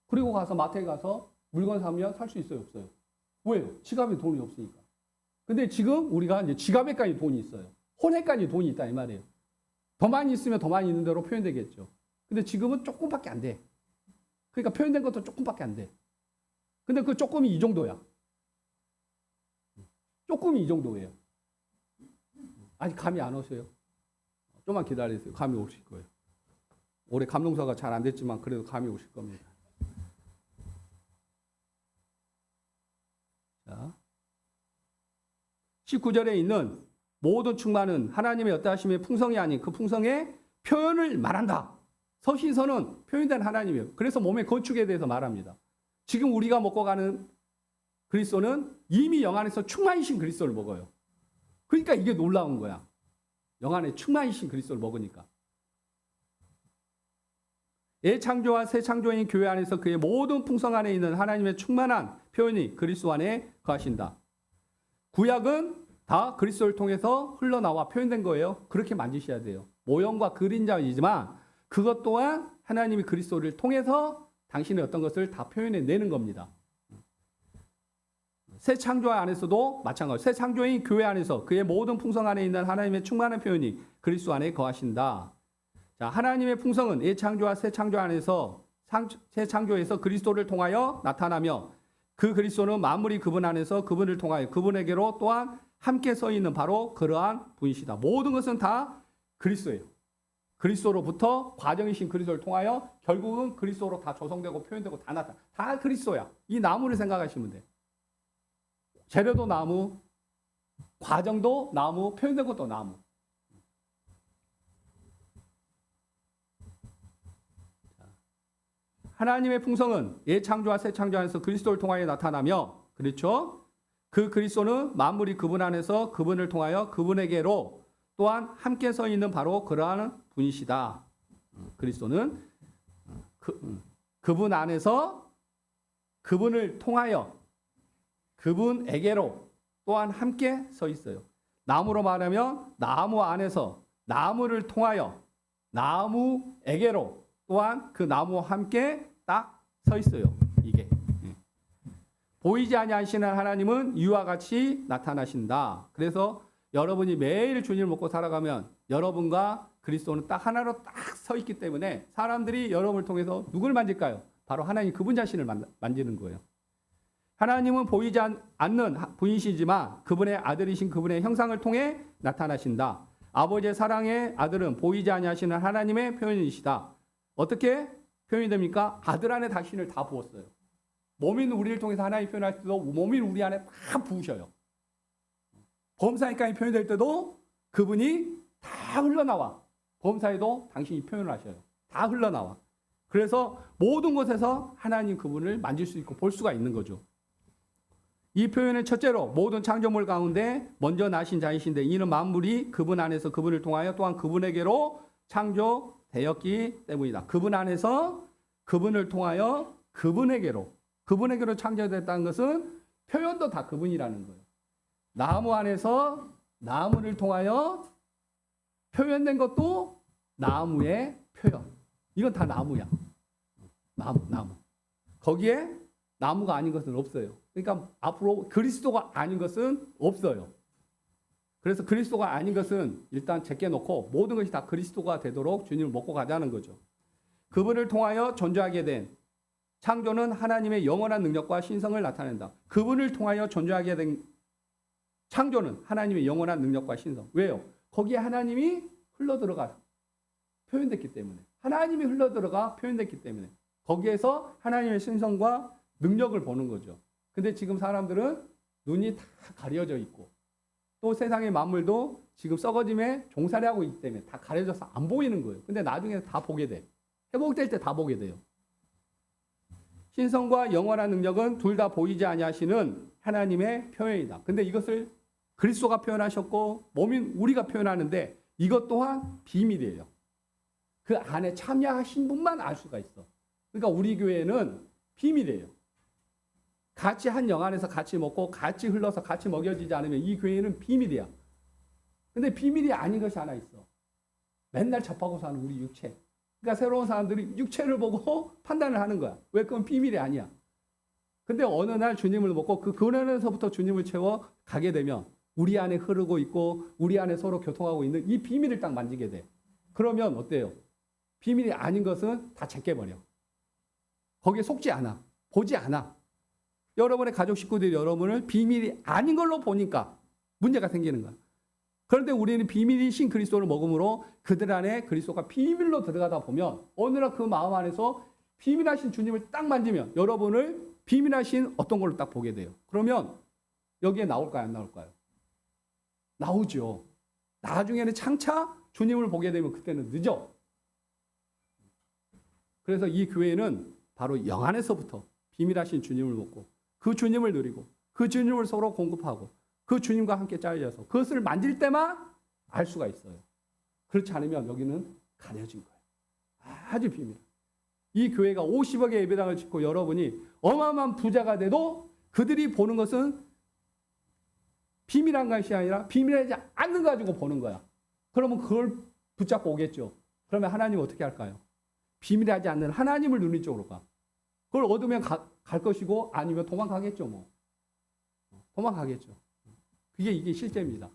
그리고 가서 마트에 가서 물건 사면 살 수 있어요, 없어요? 왜요? 지갑에 돈이 없으니까. 근데 지금 우리가 이제 지갑에까지 돈이 있어요. 혼에까지 돈이 있다 이 말이에요. 더 많이 있으면 더 많이 있는 대로 표현되겠죠. 근데 지금은 조금밖에 안 돼. 그러니까 표현된 것도 조금밖에 안 돼. 근데 그 조금이 이 정도야. 조금이 이 정도예요. 아직 감이 안 오세요. 좀만 기다리세요. 감이 오실 거예요. 올해 감농사가 잘 안 됐지만 그래도 감이 오실 겁니다. 자, 19절에 있는 모든 충만은 하나님의 어떠하심의 풍성이 아닌 그 풍성의 표현을 말한다. 서신서는 표현된 하나님이에요. 그래서 몸의 건축에 대해서 말합니다. 지금 우리가 먹고 가는 그리스도는 이미 영 안에서 충만이신 그리스도를 먹어요. 그러니까 이게 놀라운 거야. 영 안에 충만이신 그리스도를 먹으니까. 예창조와 새 창조인 교회 안에서 그의 모든 풍성 안에 있는 하나님의 충만한 표현이 그리스도 안에 거하신다. 구약은 다 그리스도를 통해서 흘러나와 표현된 거예요. 그렇게 만지셔야 돼요. 모형과 그림자이지만 그것 또한 하나님이 그리스도를 통해서 당신의 어떤 것을 다 표현해내는 겁니다. 새 창조 안에서도 마찬가지로 새 창조인 교회 안에서 그의 모든 풍성 안에 있는 하나님의 충만한 표현이 그리스도 안에 거하신다. 자, 하나님의 풍성은 예창조와 새 창조 안에서 새 창조에서 그리스도를 통하여 나타나며 그 그리스도는 만물이 그분 안에서 그분을 통하여 그분에게로 또한 함께 서 있는 바로 그러한 분이시다. 모든 것은 다 그리스도예요. 그리스도로부터 과정이신 그리스도를 통하여 결국은 그리스도로 다 조성되고 표현되고 다 나타나. 다 그리스도야. 이 나무를 생각하시면 돼. 재료도 나무, 과정도 나무, 표현된 것도 나무. 하나님의 풍성은 예창조와 새 창조 안에서 그리스도를 통하여 나타나며, 그렇죠? 그 그리스도는 만물이 그분 안에서 그분을 통하여 그분에게로 또한 함께 서 있는 바로 그러한 분이시다. 그리스도는 그분 안에서 그분을 통하여 그분에게로 또한 함께 서 있어요. 나무로 말하면 나무 안에서 나무를 통하여 나무에게로 또한 그 나무와 함께 딱 서 있어요. 이게 보이지 아니하시는 하나님은 이와 같이 나타나신다. 그래서 여러분이 매일 주님을 먹고 살아가면 여러분과 그리스도는 딱 하나로 딱 서 있기 때문에 사람들이 여러분을 통해서 누굴 만질까요? 바로 하나님 그분 자신을 만지는 거예요. 하나님은 보이지 않는 분이시지만 그분의 아들이신 그분의 형상을 통해 나타나신다. 아버지의 사랑의 아들은 보이지 아니하시는 하나님의 표현이시다. 어떻게 표현이 됩니까? 아들 안에 당신을 다 부었어요. 몸인 우리를 통해서 하나님 표현할 때도 몸인 우리 안에 다 부으셔요. 범사에까지 표현될 때도 그분이 다 흘러나와. 범사에도 당신이 표현을 하셔요. 다 흘러나와. 그래서 모든 곳에서 하나님 그분을 만질 수 있고 볼 수가 있는 거죠. 이 표현은 첫째로 모든 창조물 가운데 먼저 나신 자이신데 이는 만물이 그분 안에서 그분을 통하여 또한 그분에게로 창조되었기 때문이다. 그분 안에서 그분을 통하여 그분에게로 창조됐다는 것은 표현도 다 그분이라는 거예요. 나무 안에서 나무를 통하여 표현된 것도 나무의 표현. 이건 다 나무야. 나무. 거기에 나무가 아닌 것은 없어요. 그러니까 앞으로 그리스도가 아닌 것은 없어요. 그래서 그리스도가 아닌 것은 일단 제껴놓고 모든 것이 다 그리스도가 되도록 주님을 먹고 가자는 거죠. 그분을 통하여 존재하게 된 창조는 하나님의 영원한 능력과 신성을 나타낸다. 그분을 통하여 존재하게 된 창조는 하나님의 영원한 능력과 신성. 왜요? 거기에 하나님이 흘러들어가 표현됐기 때문에. 하나님이 흘러들어가 표현됐기 때문에. 거기에서 하나님의 신성과 능력을 보는 거죠. 근데 지금 사람들은 눈이 다 가려져 있고 또 세상의 만물도 지금 썩어짐에 종살이 하고 있기 때문에 다 가려져서 안 보이는 거예요. 근데 나중에 다 보게 돼. 회복될 때 다 보게 돼요. 신성과 영원한 능력은 둘 다 보이지 아니하시는 하나님의 표현이다. 근데 이것을 그리스도가 표현하셨고 몸인 우리가 표현하는데 이것 또한 비밀이에요. 그 안에 참여하신 분만 알 수가 있어. 그러니까 우리 교회는 비밀이에요. 같이 한 영 안에서 같이 먹고 같이 흘러서 같이 먹여지지 않으면 이 교회는 비밀이야. 근데 비밀이 아닌 것이 하나 있어. 맨날 접하고 사는 우리 육체. 그러니까 새로운 사람들이 육체를 보고 판단을 하는 거야. 왜? 그건 비밀이 아니야. 근데 어느 날 주님을 먹고 그 근원에서부터 주님을 채워 가게 되면 우리 안에 흐르고 있고 우리 안에 서로 교통하고 있는 이 비밀을 딱 만지게 돼. 그러면 어때요? 비밀이 아닌 것은 다 제껴버려. 거기에 속지 않아. 보지 않아. 여러분의 가족 식구들이 여러분을 비밀이 아닌 걸로 보니까 문제가 생기는 거야. 그런데 우리는 비밀이신 그리스도를 먹음으로 그들 안에 그리스도가 비밀로 들어가다 보면 어느 날 그 마음 안에서 비밀하신 주님을 딱 만지면 여러분을 비밀하신 어떤 걸로 딱 보게 돼요. 그러면 여기에 나올까요? 안 나올까요? 나오죠. 나중에는 창차 주님을 보게 되면 그때는 늦어. 그래서 이 교회는 바로 영 안에서부터 비밀하신 주님을 먹고 그 주님을 누리고 그 주님을 서로 공급하고 그 주님과 함께 짜여져서 그것을 만질 때만 알 수가 있어요. 그렇지 않으면 여기는 가려진 거예요. 아주 비밀. 이 교회가 50억의 예배당을 짓고 여러분이 어마어마한 부자가 돼도 그들이 보는 것은 비밀한 것이 아니라 비밀하지 않는 거 가지고 보는 거야. 그러면 그걸 붙잡고 오겠죠. 그러면 하나님 어떻게 할까요? 비밀하지 않는 하나님을 누리는 쪽으로 가. 그걸 얻으면 갈 것이고 아니면 도망가겠죠. 뭐. 도망가겠죠. 이게 실제입니다.